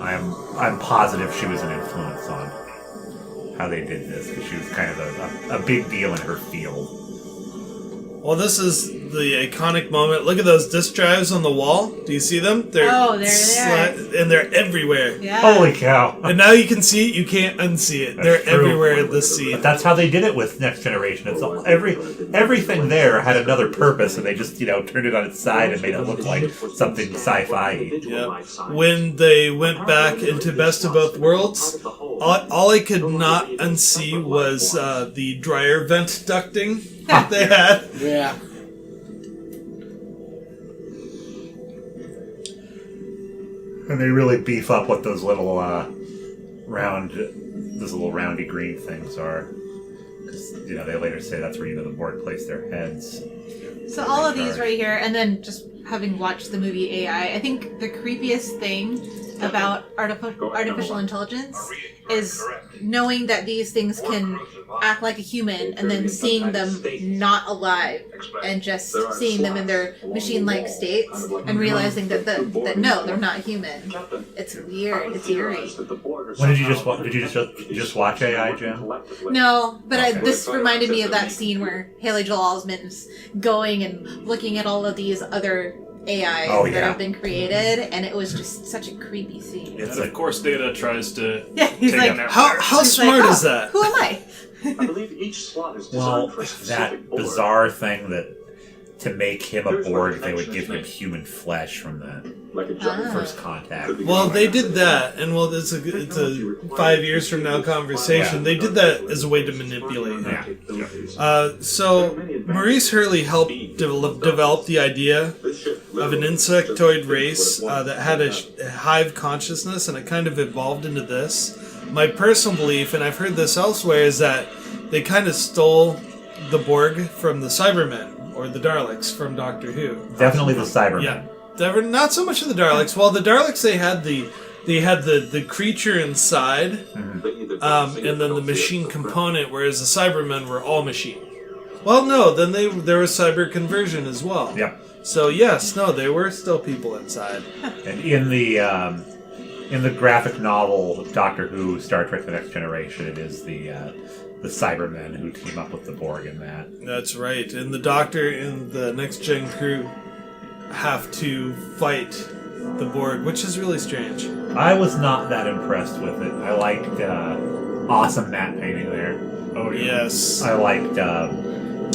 I'm positive she was an influence on how they did this, because she was kind of a big deal in her field. Well, this is the iconic moment. Look at those disk drives on the wall. Do you see them? There they are. And they're everywhere. Yeah. Holy cow. And now you can see it, you can't unsee it. They're everywhere in this scene. But that's how they did it with Next Generation. It's all, everything there had another purpose, and they just, turned it on its side and made it look like something sci-fi. Yeah. When they went back into Best of Both Worlds, all I could not unsee was the dryer vent ducting that they had. Yeah. And they really beef up what those little roundy green things are. Because, they later say that's where, the Borg place their heads. So all of these right here, and then just having watched the movie AI, I think the creepiest thing about artificial intelligence is knowing that these things can act like a human and then seeing them not alive and just seeing them in their machine-like states and realizing that no, they're not human. It's weird. It's eerie. When did you just watch? Did you just watch AI, Jim? No, but this reminded me of that scene where Haley Joel Osment's going and looking at all of these other AIs that have been created, and it was just such a creepy scene. And of course, Data tries to he's take like, on that. How smart is that? Who am I? I believe each slot is Well, designed for a that specific board. bizarre thing that to make him a Borg, they would give him human flesh from the first contact. Well, they did that, and it's a 5 years from now conversation. They did that as a way to manipulate him. So Maurice Hurley helped develop the idea of an insectoid race that had a hive consciousness, and it kind of evolved into this. My personal belief, and I've heard this elsewhere, is that they kind of stole the Borg from the Cybermen, or the Daleks from Doctor Who. Definitely the Cybermen. Yeah, not so much of the Daleks. Well, the Daleks, they had the creature inside, and then the machine component, whereas the Cybermen were all machine. Well, no, then there was cyber conversion as well. Yep. So yes, no, they were still people inside. And in the graphic novel Doctor Who, Star Trek: The Next Generation, it is the Cybermen who team up with the Borg in that. That's right. And the Doctor and the Next Gen crew have to fight the Borg, which is really strange. I was not that impressed with it. I liked awesome matte painting there. Oh yes. I liked.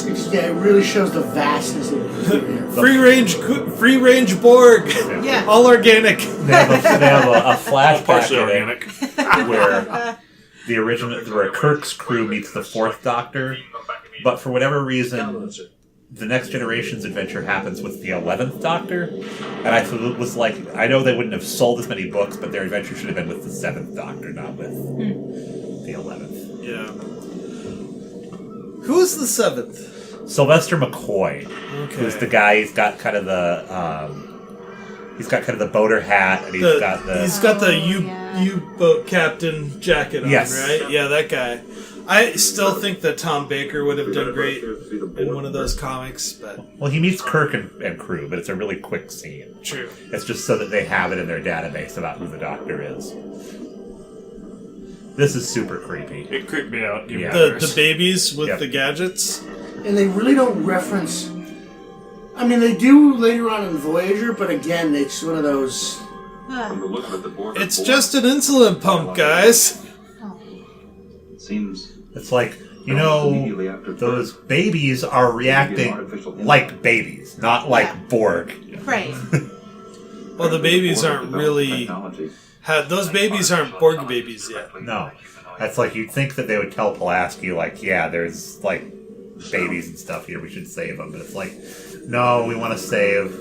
It really shows the vastness of the free range Borg. Yeah. All organic. They have a flashback partially organic where Kirk's crew meets the Fourth Doctor, but for whatever reason, the Next Generation's adventure happens with the 11th Doctor, and I was like, I know they wouldn't have sold as many books, but their adventure should have been with the 7th Doctor, not with the 11th. Yeah. Who's the 7th? Sylvester McCoy, who's the guy. He's got kind of the boater hat, and he's got the U-boat captain jacket on, right? Yeah, that guy. I still think that Tom Baker would have done great in one of those comics, but... Well, he meets Kirk and crew, but it's a really quick scene. True. It's just so that they have it in their database about who the Doctor is. This is super creepy. It creeped me out. The babies with the gadgets. And they really don't reference... I mean, they do later on in Voyager, but again, it's one of those... It's just an insulin pump, guys. Seems... It's like, those babies are reacting like babies, not like Borg. Right. Well, the babies aren't really... Those babies aren't Borg babies yet. No. That's like, you'd think that they would tell Pulaski, like, yeah, there's, like, babies and stuff here, we should save them. But it's like, no, we want to save,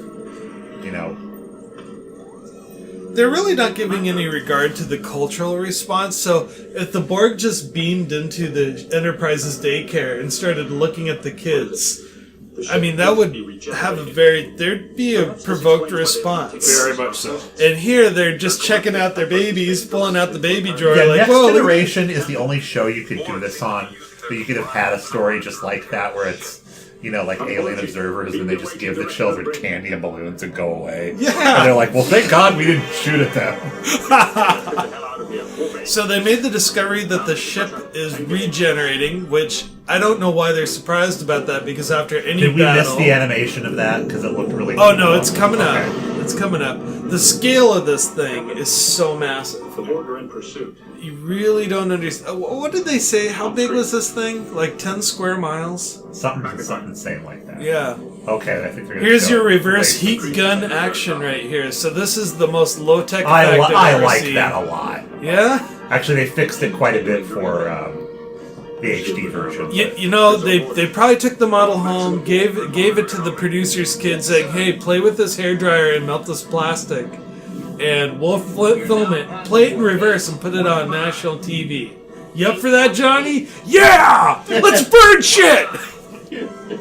They're really not giving any regard to the cultural response, so if the Borg just beamed into the Enterprise's daycare and started looking at the kids, I mean, that would have there'd be a provoked response. Very much so. And here, they're just checking out their babies, pulling out the baby drawer. Yeah, like, Next whoa, Generation is the only show you could do this on, but you could have had a story just like that where it's, like alien observers, and they just give the children candy and balloons and go away. Yeah. And they're like, well, thank God we didn't shoot at them. So they made the discovery that the ship is regenerating, which I don't know why they're surprised about that, because after any Did we battle... miss the animation of that? Because it looked really Oh, cool. no, it's coming up. Okay. It's coming up. The scale of this thing is so massive. The border in pursuit. You really don't understand. What did they say? How big was this thing? Like 10 square miles? Something insane like that. Yeah. Okay, I think they're gonna Here's show your reverse great- heat gun action right here. So this is the most low-tech effect I I've ever like seen. that a lot. Yeah? Actually, they fixed it quite a bit for the HD version. You know, they probably took the model home, gave it to the producer's kid, saying, "Hey, play with this hairdryer and melt this plastic, and we'll film it, play it in reverse, and put it on national TV." You up for that, Johnny? Yeah! Let's burn shit!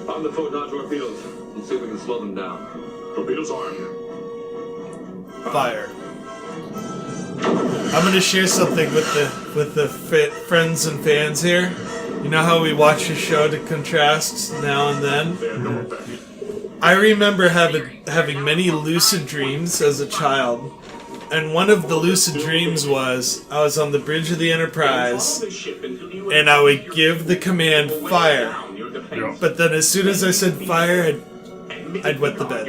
On the foot, not torpedoes. Let's see if we can slow them down. Torpedoes armed. Fire. I'm gonna share something with the friends and fans here. You know how we watch a show to contrast now and then? I remember having many lucid dreams as a child. And one of the lucid dreams was I was on the bridge of the Enterprise and I would give the command fire. But then as soon as I said fire, I'd wet the bed.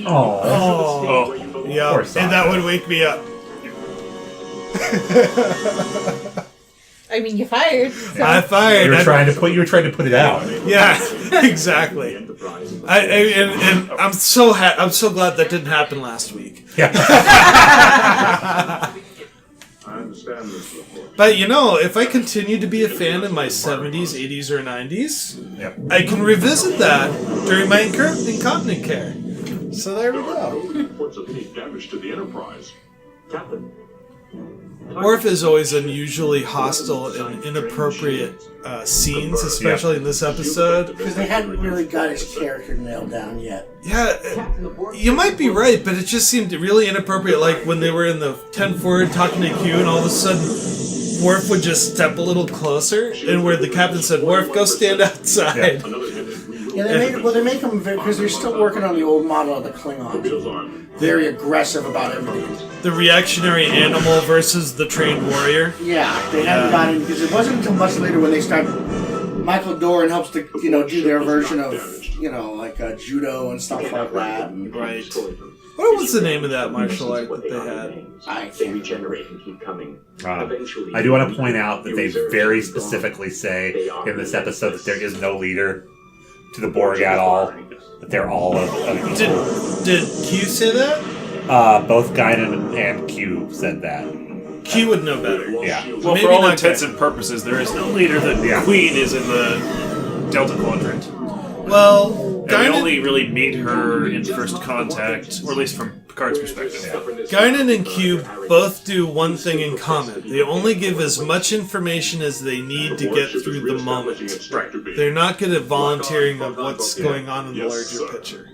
Oh. Yeah, and that would wake me up. I mean, you fired. So. I fired. You were trying to put it out. Yeah, exactly. And I'm so glad that didn't happen last week. Yeah. I understand this. But you know, if I continue to be a fan in my 70s, 80s, or 90s, I can revisit that during my incontinent care. So there we go. Reports of any damage to the Enterprise. Captain. Worf is always unusually hostile and inappropriate scenes, especially in this episode. Because they hadn't really got his character nailed down yet. Yeah, you might be right, but it just seemed really inappropriate, like when they were in the 10 forward talking to Q, and all of a sudden Worf would just step a little closer, and where the captain said, "Worf, go stand outside." Yeah, they make them because they're still working on the old model of the Klingons. Very aggressive about everything. The reactionary animal versus the trained warrior. Yeah, they haven't gotten, because it wasn't until much later when they start. Michael Dorn helps to do their version of like judo and stuff like that. And, right. What was the name of that martial art that they had? They regenerate and keep coming. I do want to point out that they very specifically say in this episode that there is no leader to the Borg at all. That they're all of equal. Did Q say that? Both Guinan and Q said that. Q would know better. Yeah. Well, for all intents and purposes, there is no leader. The Queen is in the Delta Quadrant. Well, and we only really meet her in First Contact, or at least from Picard's perspective. Guinan and Q both do one thing in common. They only give as much information as they need to get through the moment. Right. They're not good at volunteering of what's going on in the larger picture.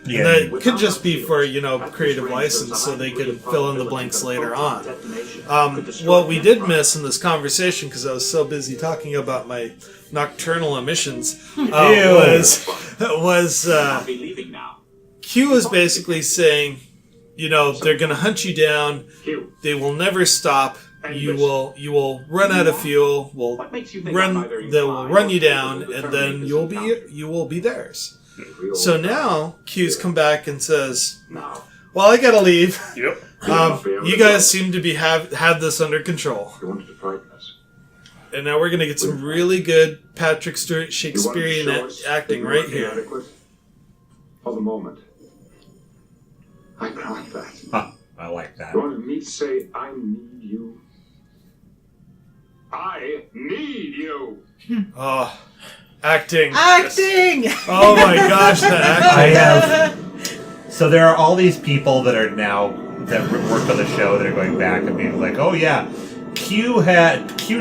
Yeah. And that could just be for, creative license so they can fill in the blanks later on. What we did miss in this conversation, because I was so busy talking about my nocturnal emissions, was Q is basically saying, they're going to hunt you down. They will never stop. You will run out of fuel. They will run you down, and then you will be theirs. So now Q's come back and says, "Well, I gotta leave. Yep. You guys seem to be have this under control." You wanted to frighten us. And now we're gonna get some really good Patrick Stewart Shakespearean acting right here. For the moment. I got that. Huh, I like that. You wanted me to say, I need you. I need you. Oh, acting. Acting! Oh my gosh, the acting. So there are all these people that are now that work on the show that are going back and being like, "Oh yeah, Q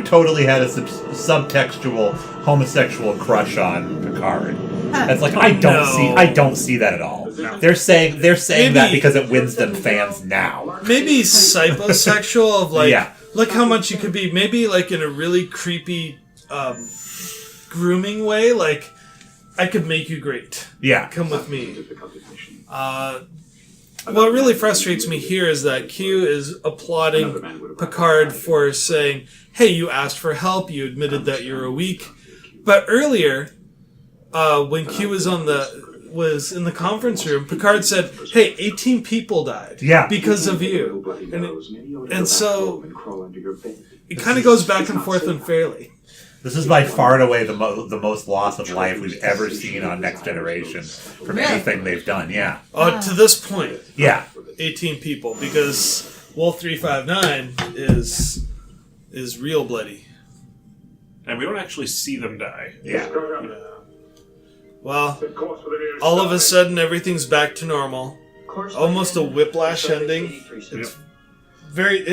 totally had a subtextual homosexual crush on Picard." That's like I don't see that at all. No. They're saying that because it wins them fans now. Maybe psychosexual of look how much you could be. Maybe like in a really creepy grooming way, like I could make you great. Yeah. Come with me. What really frustrates me here is that Q is applauding Picard for saying, "Hey, you asked for help. You admitted that you were weak. But earlier, when Q was in the conference room, Picard said, "Hey, 18 people died because of you," and so it kind of goes back and forth unfairly. This is by far and away the most loss of life we've ever seen on Next Generation from anything they've done. Yeah. To this point. Yeah. 18 people, because Wolf 359 is real bloody. And we don't actually see them die. Yeah. Well, all of a sudden everything's back to normal. Almost a whiplash ending. It's very...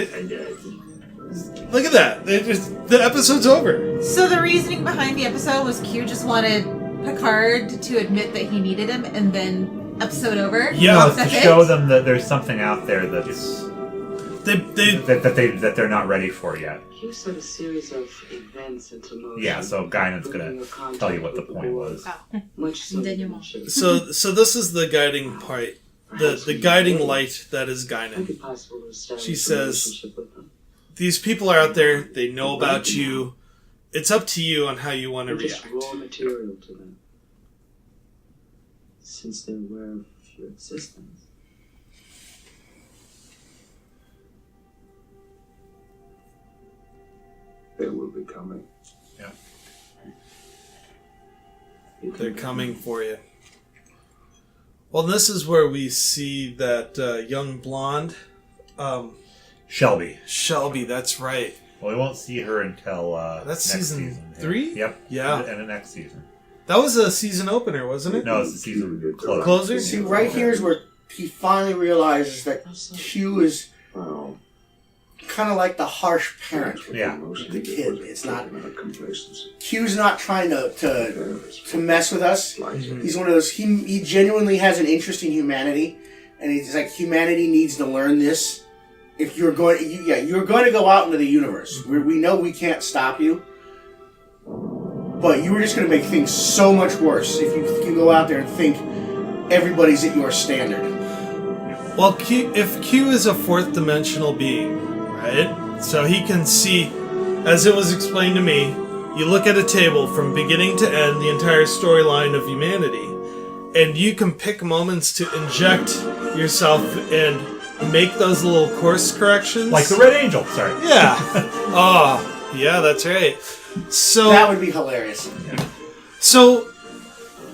Look at that. The episode's over. So the reasoning behind the episode was Q just wanted Picard to admit that he needed him, and then episode over? Yeah, to show them that there's something out there that is... that they're not ready for yet. Q set a series of events into motion. Yeah, so Guinan's going to tell you what the point was. So this is the guiding part. The guiding light that is Guinan. She says, these people are out there, they know about you. It's up to you on how you want to react. Just raw material to them. Since they're aware of your existence. They will be coming. Yeah. They're coming for you. Well, this is where we see that young blonde... Shelby, that's right. Well, we won't see her until that's next season 3? Yep. Yeah. And the next season. That was a season opener, wasn't it? No, it's the season closer. See, right here is where he finally realizes that Q is kind of like the harsh parent of the kid. It's not... Q's not trying to mess with us. Mm-hmm. He's one of those... He genuinely has an interest in humanity, and he's like, humanity needs to learn this. If you're going, you're going to go out into the universe. We know we can't stop you, but you were just going to make things so much worse if you go out there and think everybody's at your standard. Well, if Q is a fourth dimensional being, right? So he can see, as it was explained to me, you look at a table from beginning to end, the entire storyline of humanity, and you can pick moments to inject yourself and make those little course corrections. Like the Red Angel, sorry. Yeah. Oh, yeah, that's right. So that would be hilarious. So,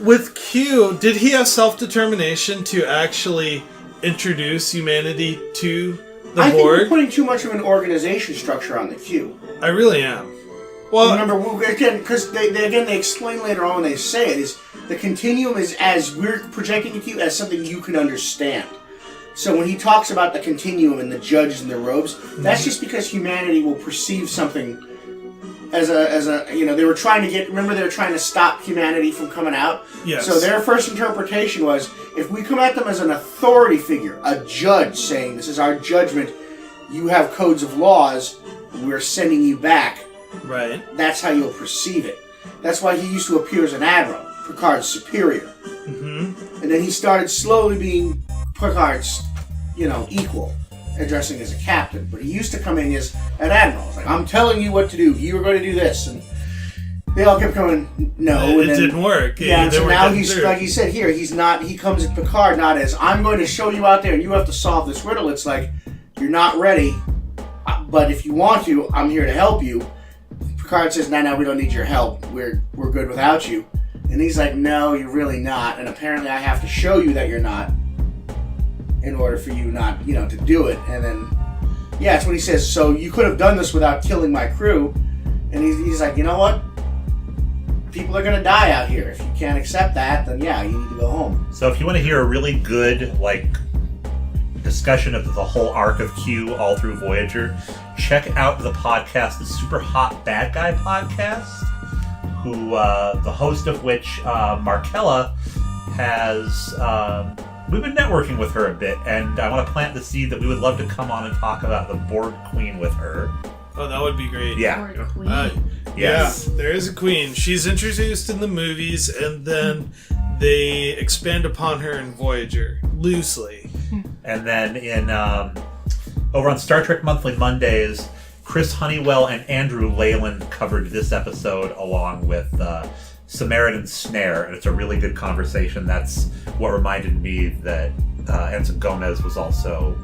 with Q, did he have self-determination to actually introduce humanity to the I board? think we're putting too much of an organization structure on the Q. I really am. Well, remember, again, because they explain later on when they say it, is the continuum is as we're projecting the Q as something you can understand. So when he talks about the continuum and the judges and the robes, that's just because humanity will perceive something as a they were trying to they were trying to stop humanity from coming out. Yes. So their first interpretation was, if we come at them as an authority figure, a judge saying, this is our judgment, you have codes of laws, we're sending you back. Right. That's how you'll perceive it. That's why he used to appear as an admiral, Picard's superior. Mm-hmm. And then he started slowly being Picard's, equal, addressing as a captain. But he used to come in as an admiral. It's like, I'm telling you what to do. You were going to do this. And they all kept coming, no. It didn't work. Yeah, and so now he's, like he said here, he comes at Picard not as, I'm going to show you out there and you have to solve this riddle. It's like, you're not ready, but if you want to, I'm here to help you. Picard says, no, we don't need your help. We're good without you. And he's like, no, you're really not. And apparently I have to show you that you're not in order for you not, to do it. And then, that's when he says, so you could have done this without killing my crew. And he's like, you know what? People are going to die out here. If you can't accept that, then you need to go home. So if you want to hear a really good, discussion of the whole arc of Q all through Voyager, check out the podcast, the Super Hot Bad Guy podcast, who, the host of which, Markella, has... we've been networking with her a bit, and I want to plant the seed that we would love to come on and talk about the Borg Queen with her. Oh, that would be great. Yeah. Borg Queen. Yes. Yeah, there is a queen. She's introduced in the movies, and then they expand upon her in Voyager, loosely. And then in over on Star Trek Monthly Mondays, Chris Honeywell and Andrew Leyland covered this episode along with Samaritan Snare, and it's a really good conversation. That's what reminded me that Ensign Gomez was also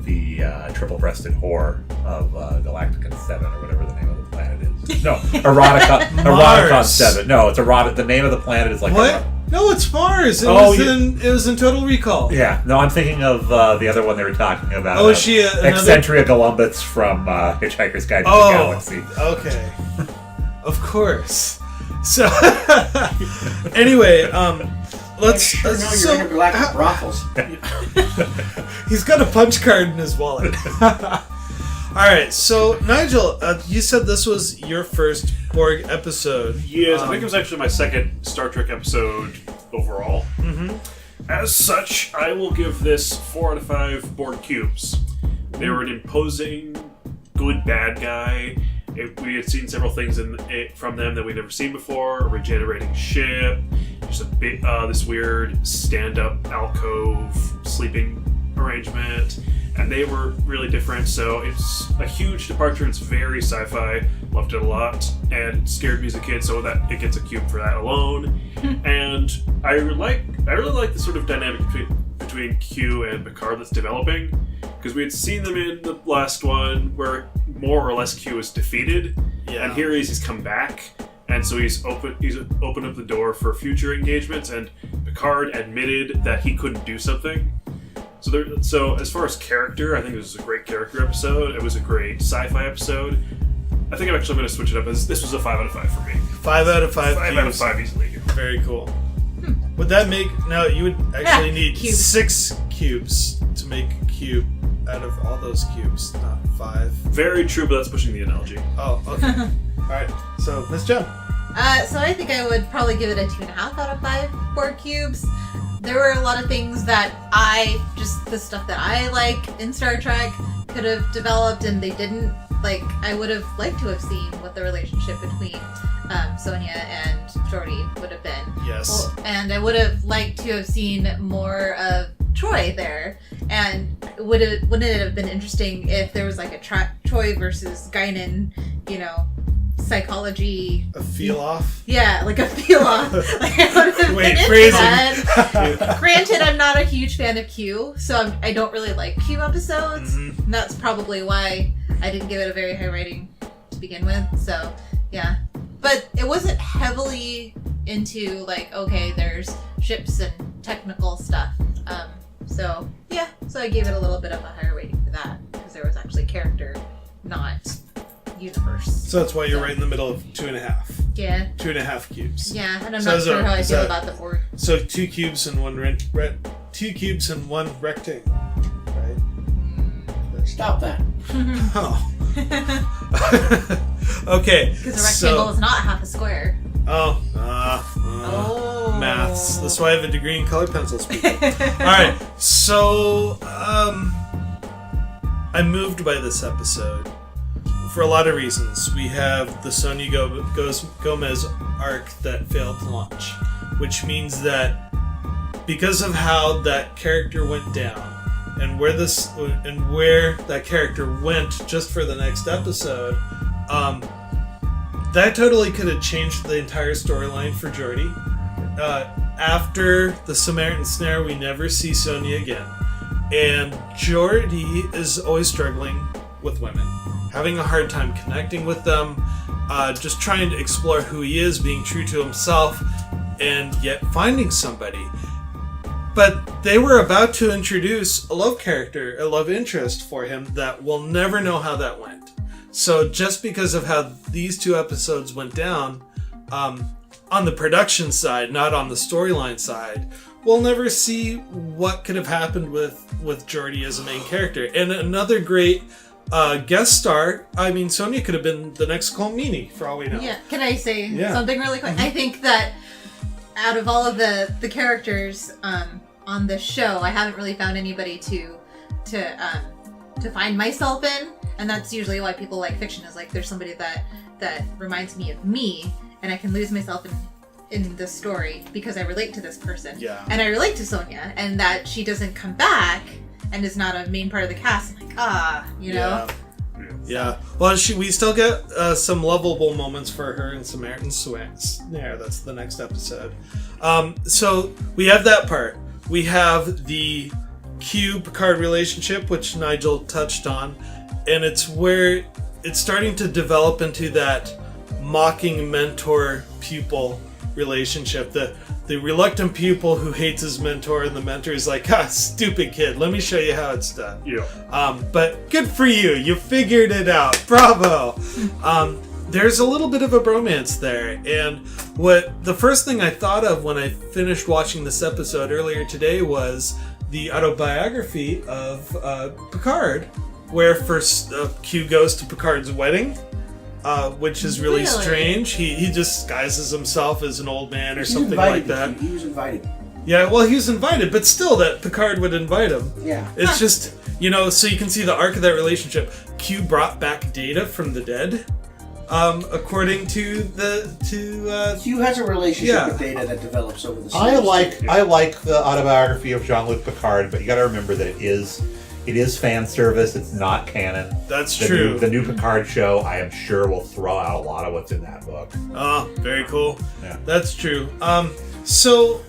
the triple-breasted whore of Galactica 7, or whatever the name of the planet is. No, Eroticon 7. No, it's the name of the planet is like... What? No, it's Mars. It was in Total Recall. Yeah. No, I'm thinking of the other one they were talking about. Oh, is she Excentria Columbus from Hitchhiker's Guide to the Galaxy. Okay. Of course. So, anyway, let's... you're intergalactic brothels. He's got a punch card in his wallet. Alright, so Nigel, you said this was your first Borg episode. Yes, I think it was actually my second Star Trek episode overall. Mm-hmm. As such, I will give this 4 out of 5 Borg cubes. They were an imposing, good bad guy. We had seen several things from them that we'd never seen before. A regenerating ship, just a bit, this weird stand-up alcove sleeping arrangement, and they were really different. So it's a huge departure. It's very sci-fi. Loved it a lot, and it scared me as a kid. So that it gets a cube for that alone. And I really like the sort of dynamic between Q and Picard that's developing, because we had seen them in the last one where more or less Q was defeated, and here he's come back, and so he's opened up the door for future engagements, and Picard admitted that he couldn't do something. So as far as character, I think this was a great character episode. It was a great sci-fi episode. I think I'm actually going to switch it up, as this was a 5 out of 5 for me. 5 out of 5 5 cubes. out of 5 easily. Very cool. Would that make... No, you would actually need 6 cubes to make a cube out of all those cubes, not 5. Very true, but that's pushing the analogy. Oh, okay. Alright, so Miss Jem. So I think I would probably give it a 2.5 out of 5 Borg cubes. There were a lot of things that the stuff that I like in Star Trek could have developed, and they didn't. Like, I would have liked to have seen what the relationship between Sonia and Geordi would have been. Yes. Well, and I would have liked to have seen more of Troy there. And wouldn't it have been interesting if there was like a Troy versus Guinan, psychology... A feel-off? Yeah, like a feel-off. Wait, phrasing. Granted, I'm not a huge fan of Q, so I don't really like Q episodes. Mm-hmm. And that's probably why I didn't give it a very high rating to begin with. So, yeah. But it wasn't heavily into, like, okay, there's ships and technical stuff. So I gave it a little bit of a higher rating for that, because there was actually character, not universe. So that's why you're right in the middle of 2.5. Yeah. 2.5 cubes. Yeah, and I'm not sure how I feel about the Borg. So 2 cubes and 1 2 cubes and 1 rectangle, right? Stop that. Oh. Okay. Because a rectangle is not half a square. Oh. Maths. That's why I have a degree in colored pencil speaking. Alright, so I'm moved by this episode for a lot of reasons. We have the Sonia Gomez arc that failed to launch, which means that because of how that character went down and where that character went just for the next episode, that totally could have changed the entire storyline for Geordi. After the Samaritan Snare, we never see Sonia again, and Geordi is always struggling with women, having a hard time connecting with them, just trying to explore who he is, being true to himself, and yet finding somebody. But they were about to introduce a love interest for him that we'll never know how that went. So just because of how these 2 episodes went down, on the production side, not on the storyline side, we'll never see what could have happened with Geordi as a main character. And another great guest star, Sonia could have been the next Colmini, for all we know. Yeah, can I say something really quick? I think that out of all of the characters on the show, I haven't really found anybody to find myself in, and that's usually why people like fiction, is like there's somebody that reminds me of me, and I can lose myself in this story because I relate to this person. Yeah. And I relate to Sonia, and that she doesn't come back and is not a main part of the cast. I'm like, you know? Yeah. Well, we still get some lovable moments for her and Samaritan Snare. That's the next episode. So we have that part. We have the Q-Picard relationship, which Nigel touched on. And it's where it's starting to develop into that mocking mentor-pupil relationship. The reluctant pupil who hates his mentor, and the mentor is like, stupid kid, let me show you how it's done. Yeah. But good for you. You figured it out. Bravo. There's a little bit of a bromance there. And the first thing I thought of when I finished watching this episode earlier today was the autobiography of Picard, where first Q goes to Picard's wedding. Which is really strange. He disguises himself as an old man or something like that. He was invited. Yeah, well, he was invited, but still that Picard would invite him. Yeah. It's just, so you can see the arc of that relationship. Q brought back data from the dead, according to Q has a relationship with data that develops over the series. I like the autobiography of Jean-Luc Picard, but you got to remember that it is fan service. It's not canon. That's true. The new Picard show, I am sure, will throw out a lot of what's in that book. Oh, very cool. Yeah. That's true. So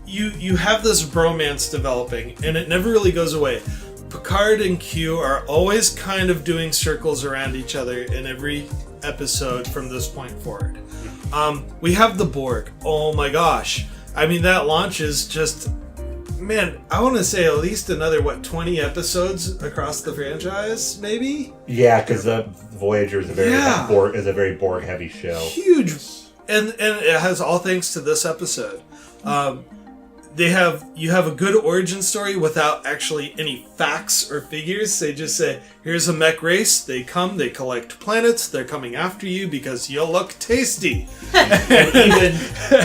you have this bromance developing, and it never really goes away. Picard and Q are always kind of doing circles around each other in every episode from this point forward. We have the Borg. Oh my gosh. I mean, that launch is just... Man, I want to say at least another, 20 episodes across the franchise, maybe? Yeah, because Voyager is a very Borg-heavy show. Huge. And it has all thanks to this episode. You have a good origin story without actually any facts or figures. They just say, here's a mech race. They come, they collect planets. They're coming after you because you look tasty. And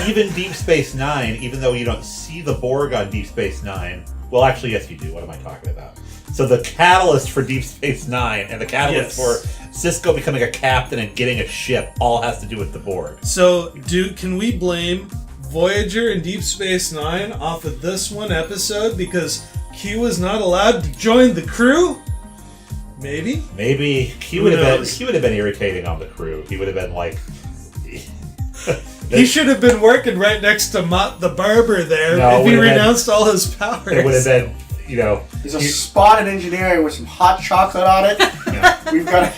even Deep Space Nine, even though you don't see the Borg on Deep Space Nine, well, actually, yes, you do. What am I talking about? So the catalyst for Deep Space Nine and the catalyst for Sisko becoming a captain and getting a ship all has to do with the Borg. So, can we blame Voyager and Deep Space Nine off of this one episode because Q was not allowed to join the crew? Maybe. Q would have been irritating on the crew. He would have been like... He should have been working right next to Mott the barber there if he renounced all his powers. It would have been, There's a spot in engineering with some hot chocolate on it. Yeah. We've got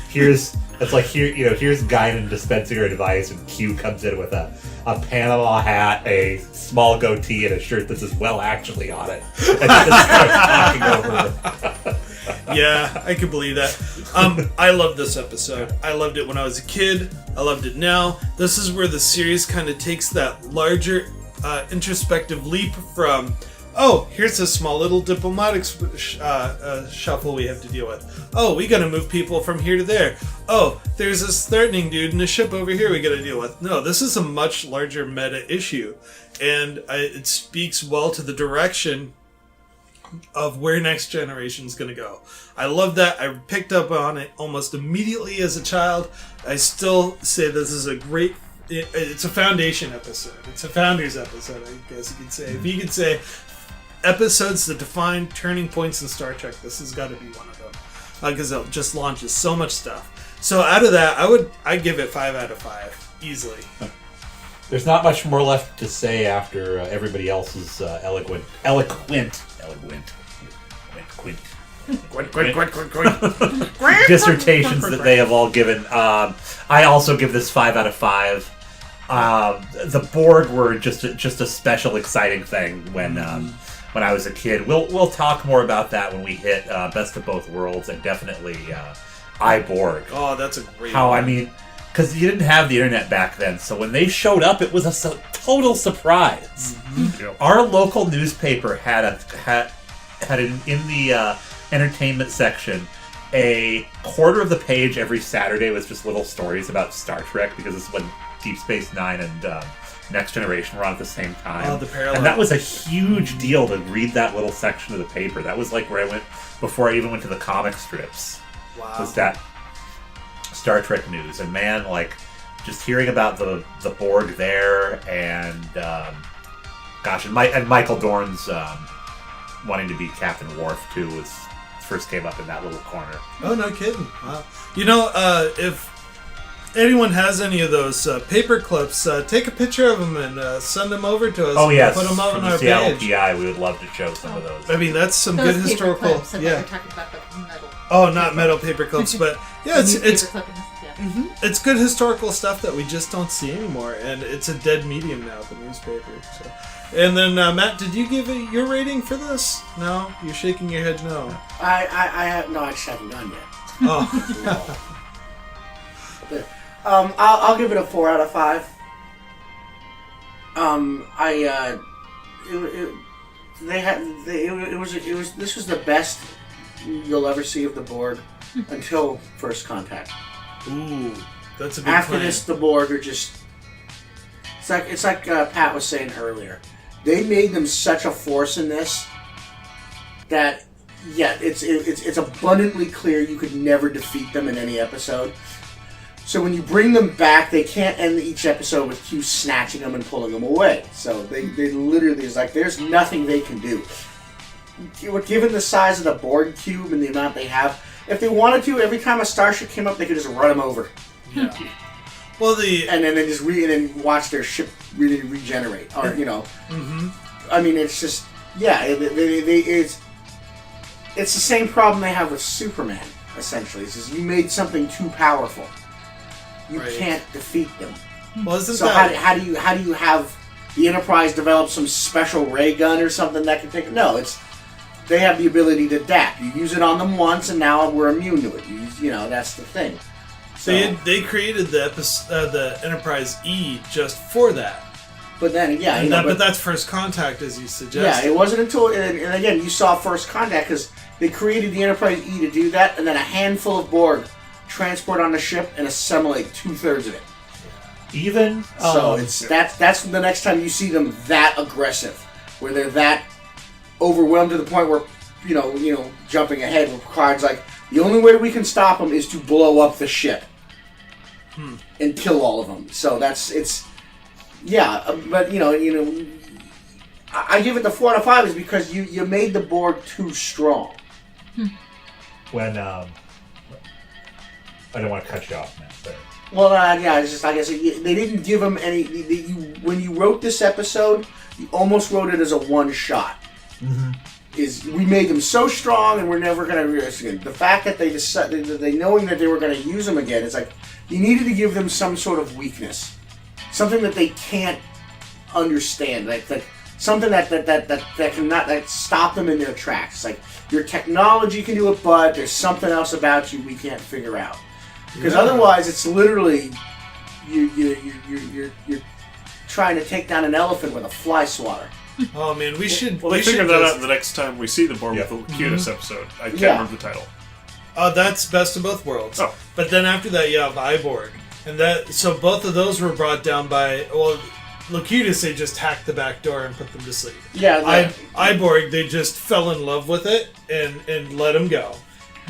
Here's Guinan dispensing her advice, and Q comes in with a Panama hat, a small goatee, and a shirt that says "Well, actually" on it, and just starts talking over. Yeah, I can believe that. I love this episode. I loved it when I was a kid. I loved it now. This is where the series kind of takes that larger introspective leap from, here's a small little diplomatic shuffle we have to deal with. We gotta move people from here to there. There's this threatening dude in a ship over here we gotta deal with. No, this is a much larger meta issue. And it speaks well to the direction of where Next Generation's going to go. I love that. I picked up on it almost immediately as a child. I still say this is a great... It's a foundation episode. It's a founder's episode, I guess you could say. If you could say episodes that define turning points in Star Trek, this has got to be one of them. Because it just launches so much stuff. So out of that, I'd give it 5 out of 5. Easily. There's not much more left to say after everybody else's eloquent dissertations that they have all given. I also give this 5 out of 5. The Borg were just a special, exciting thing when I was a kid. We'll talk more about that when we hit Best of Both Worlds, and definitely iBorg. Oh, that's a great one. I mean, because you didn't have the internet back then, so when they showed up, it was a total surprise. Mm-hmm. Yep. Our local newspaper had in the entertainment section, a quarter of the page every Saturday was just little stories about Star Trek, because it's when Deep Space Nine and Next Generation were on at the same time. Oh, the parallel. And that was a huge deal to read that little section of the paper. That was like where I went before I even went to the comic strips. Wow. Was that Star Trek news. And man, just hearing about the Borg there, and and Michael Dorn's wanting to be Captain Worf too was first came up in that little corner. Oh, no kidding. Wow. If anyone has any of those paper clips, take a picture of them and send them over to us. Oh, yes. Put them out From on the our Seattle page. PI, we would love to show some of those. I mean, that's some Those good paper historical... clips, I thought you were talking about the metal. Oh, not metal paper clips, but yeah, it's Newspaper clippings, yeah. it's good historical stuff that we just don't see anymore, and it's a dead medium now, the newspaper. So. And then, Matt, did you give it your rating for this? No? You're shaking your head no. I just haven't done yet. Oh. I'll give it a 4 out of 5. This was the best you'll ever see of the Borg until First Contact. Ooh, that's a big After claim. this, the Borg are just... It's like Pat was saying earlier. They made them such a force in this that, yeah, it's abundantly clear you could never defeat them in any episode. So when you bring them back, they can't end each episode with Q snatching them and pulling them away. So they literally, it's like, there's nothing they can do. Given the size of the Borg cube and the amount they have, if they wanted to, every time a starship came up, they could just run them over. Yeah. Well, and then they just watch their ship really regenerate, or Mm-hmm. I mean, it's just it's the same problem they have with Superman. Essentially, it's just you made something too powerful. You can't defeat them. Well, how do you have the Enterprise develop some special ray gun or something that can take? No, they have the ability to adapt. You use it on them once, and now we're immune to it. That's the thing. So, they created the Enterprise E just for that. But then, but that's First Contact, as you suggest. Yeah, it wasn't until, and again, you saw First Contact because they created the Enterprise E to do that, and then a handful of Borg transport on the ship and assimilate 2/3 of it. Even so, that's the next time you see them that aggressive, where they're that overwhelmed to the point where jumping ahead, where Picard's like, the only way we can stop them is to blow up the ship and kill all of them. So but I give it the 4 out of 5 is because you made the Borg too strong. When I don't want to cut you off, man. Sorry. Well, it's just, I guess they didn't give them any. When you wrote this episode, you almost wrote it as a one shot. Mm-hmm. We made them so strong, and we're never going to risk it. The fact that they decided that knowing that they were going to use them again, it's like you needed to give them some sort of weakness, something that they can't understand, like something that cannot stop them in their tracks. It's like your technology can do it, but there's something else about you we can't figure out. Because otherwise, it's literally you're trying to take down an elephant with a fly swatter. Oh man, we should. Well, they figured that out the next time we see the Borg with the Locutus episode. I can't remember the title. That's Best of Both Worlds. Oh. But then after that, you have Iborg, and so both of those were brought down by Locutus. They just hacked the back door and put them to sleep. Yeah. Iborg, they just fell in love with it and let him go.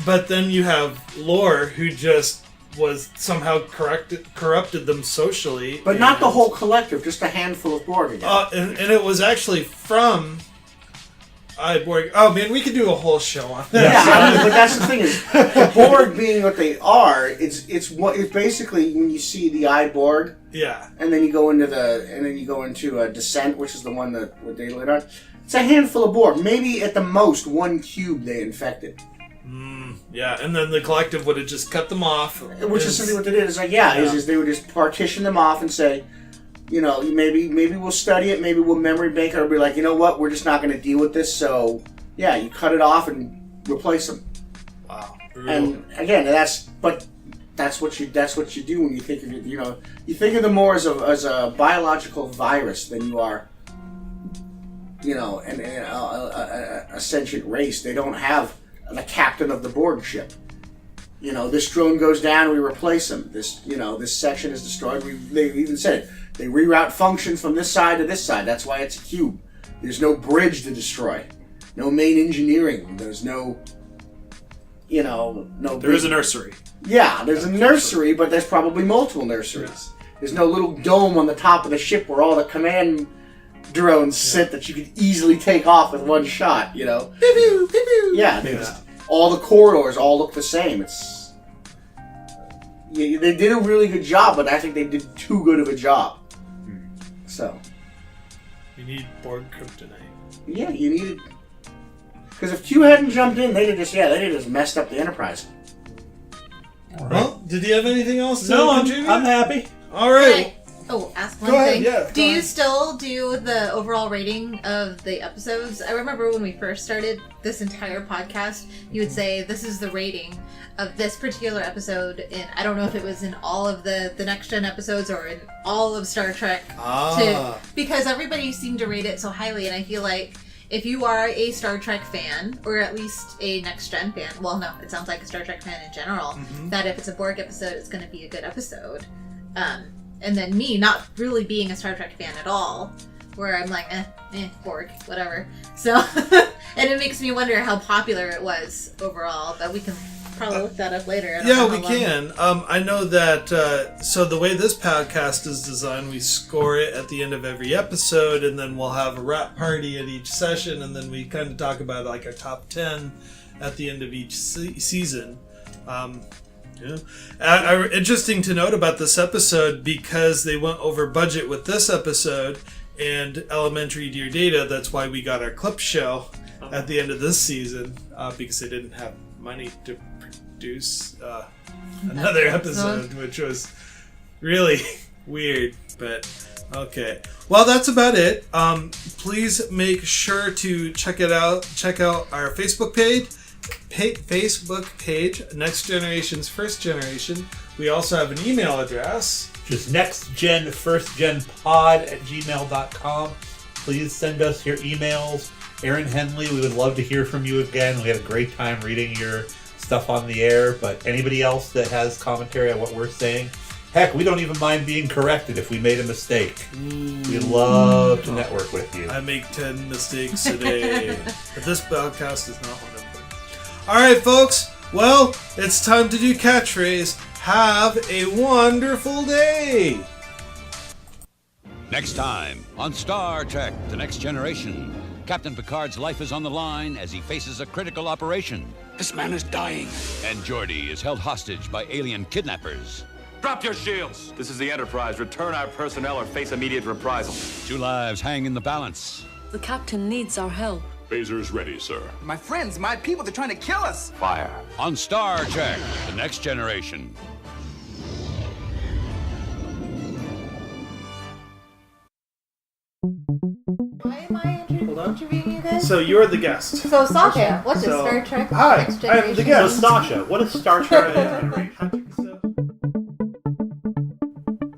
But then you have Lore, who just was somehow corrupted them socially. But not the whole collective, just a handful of Borg again. And it was actually from Iborg. Oh man, we could do a whole show on that. Yeah, but that's the thing is, the Borg being what they are, it's basically when you see the Iborg. Yeah. And then you go into Descent, which is the one that what they lit on. It's a handful of Borg, maybe at the most one cube they infected. Yeah, and then the collective would have just cut them off. Which is simply what they did. It's like, is they would just partition them off and say, maybe we'll study it, maybe we'll memory bank it, or be like, you know what, we're just not going to deal with this, so, yeah, you cut it off and replace them. Wow. And, again, that's what you do when you think of it, you think of them more as a biological virus than you are, a sentient race. They don't have the captain of the Borg ship. This drone goes down, we replace them. This section is destroyed. They even said it. They reroute functions from this side to this side. That's why it's a cube. There's no bridge to destroy. No main engineering. There's no. There is a nursery. Yeah, there's a nursery, but there's probably multiple nurseries. There's no little dome on the top of the ship where all the command drones sit that you could easily take off with one shot. Pew pew pew pew. Yeah. all the corridors all look the same. They did a really good job, but I think they did too good of a job. So you need Borg kryptonite. Yeah, you needed. Because if Q hadn't jumped in, they'd have just messed up the Enterprise. Well, did you have anything else to No, contribute? I'm happy. All right. Ask one Go ahead, thing. yeah, Do you still do the overall rating of the episodes? I remember when we first started this entire podcast, you would say this is the rating of this particular episode in, I don't know if it was in all of the Next Gen episodes or in all of Star Trek. Because everybody seemed to rate it so highly, and I feel like if you are a Star Trek fan, or at least a Next Gen fan, well, no, it sounds like a Star Trek fan in general, that if it's a Borg episode, it's going to be a good episode. And then me not really being a Star Trek fan at all, where I'm like, Borg, whatever. So, and it makes me wonder how popular it was overall, but we can probably look that up later. Yeah, we can. I know that, so the way this podcast is designed, we score it at the end of every episode, and then we'll have a wrap party at each session, and then we kind of talk about like our top 10 at the end of each season. Interesting to note about this episode, because they went over budget with this episode and Elementary Dear Data. That's why we got our clip show at the end of this season, because they didn't have money to produce another episode, which was really weird. But okay, well, that's about it. Please make sure to check out our Facebook page. Next Generation's First Generation. We also have an email address, just nextgenfirstgenpod@gmail.com. Please send us your emails. Aaron Henley, we would love to hear from you again. We had a great time reading your stuff on the air, but anybody else that has commentary on what we're saying, heck, we don't even mind being corrected if we made a mistake. We love to network with you. I make 10 mistakes a day, but this podcast is not one of them. All right, folks. Well, it's time to do catchphrase. Have a wonderful day. Next time on Star Trek: The Next Generation, Captain Picard's life is on the line as he faces a critical operation. This man is dying. And Geordi is held hostage by alien kidnappers. Drop your shields. This is the Enterprise. Return our personnel or face immediate reprisal. 2 lives hang in the balance. The captain needs our help. Phasers ready, sir. My friends, my people, they're trying to kill us. Fire. On Star Trek: The Next Generation. Why am I interviewing you guys? So you're the guest. So Sascha, what is Star Trek? Hi, Next Generation? I'm the guest. So Sascha, what is Star Trek?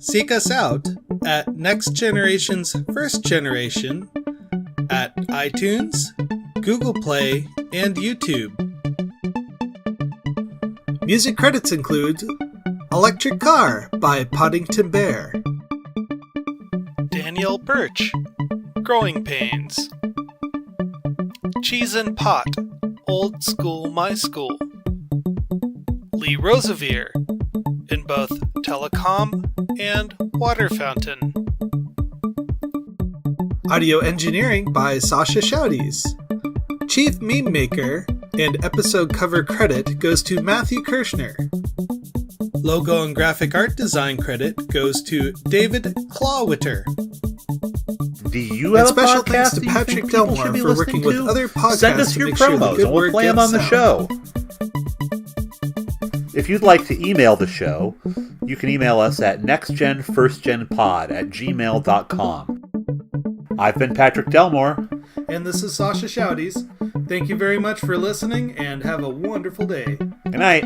Seek us out at Next Generation's First Generation at iTunes, Google Play, and YouTube. Music credits include Electric Car by Poddington Bear, Daniel Birch, Growing Pains, Cheese and Pot, Old School My School, Lee Rosevere, in both Telecom and Water Fountain. Audio engineering by Sascha Shouties. Chief Meme Maker and episode cover credit goes to Matthew Kirshner. Logo and graphic art design credit goes to David Clawwitter. Do you have and special a podcast thanks to Patrick Delmore for working with other podcasts Send us to your make sure the promos good and we'll word play them gets on the out. show. If you'd like to email the show, you can email us at nextgenfirstgenpod@gmail.com. I've been Patrick Delmore. And this is Sascha Shouties. Thank you very much for listening and have a wonderful day. Good night.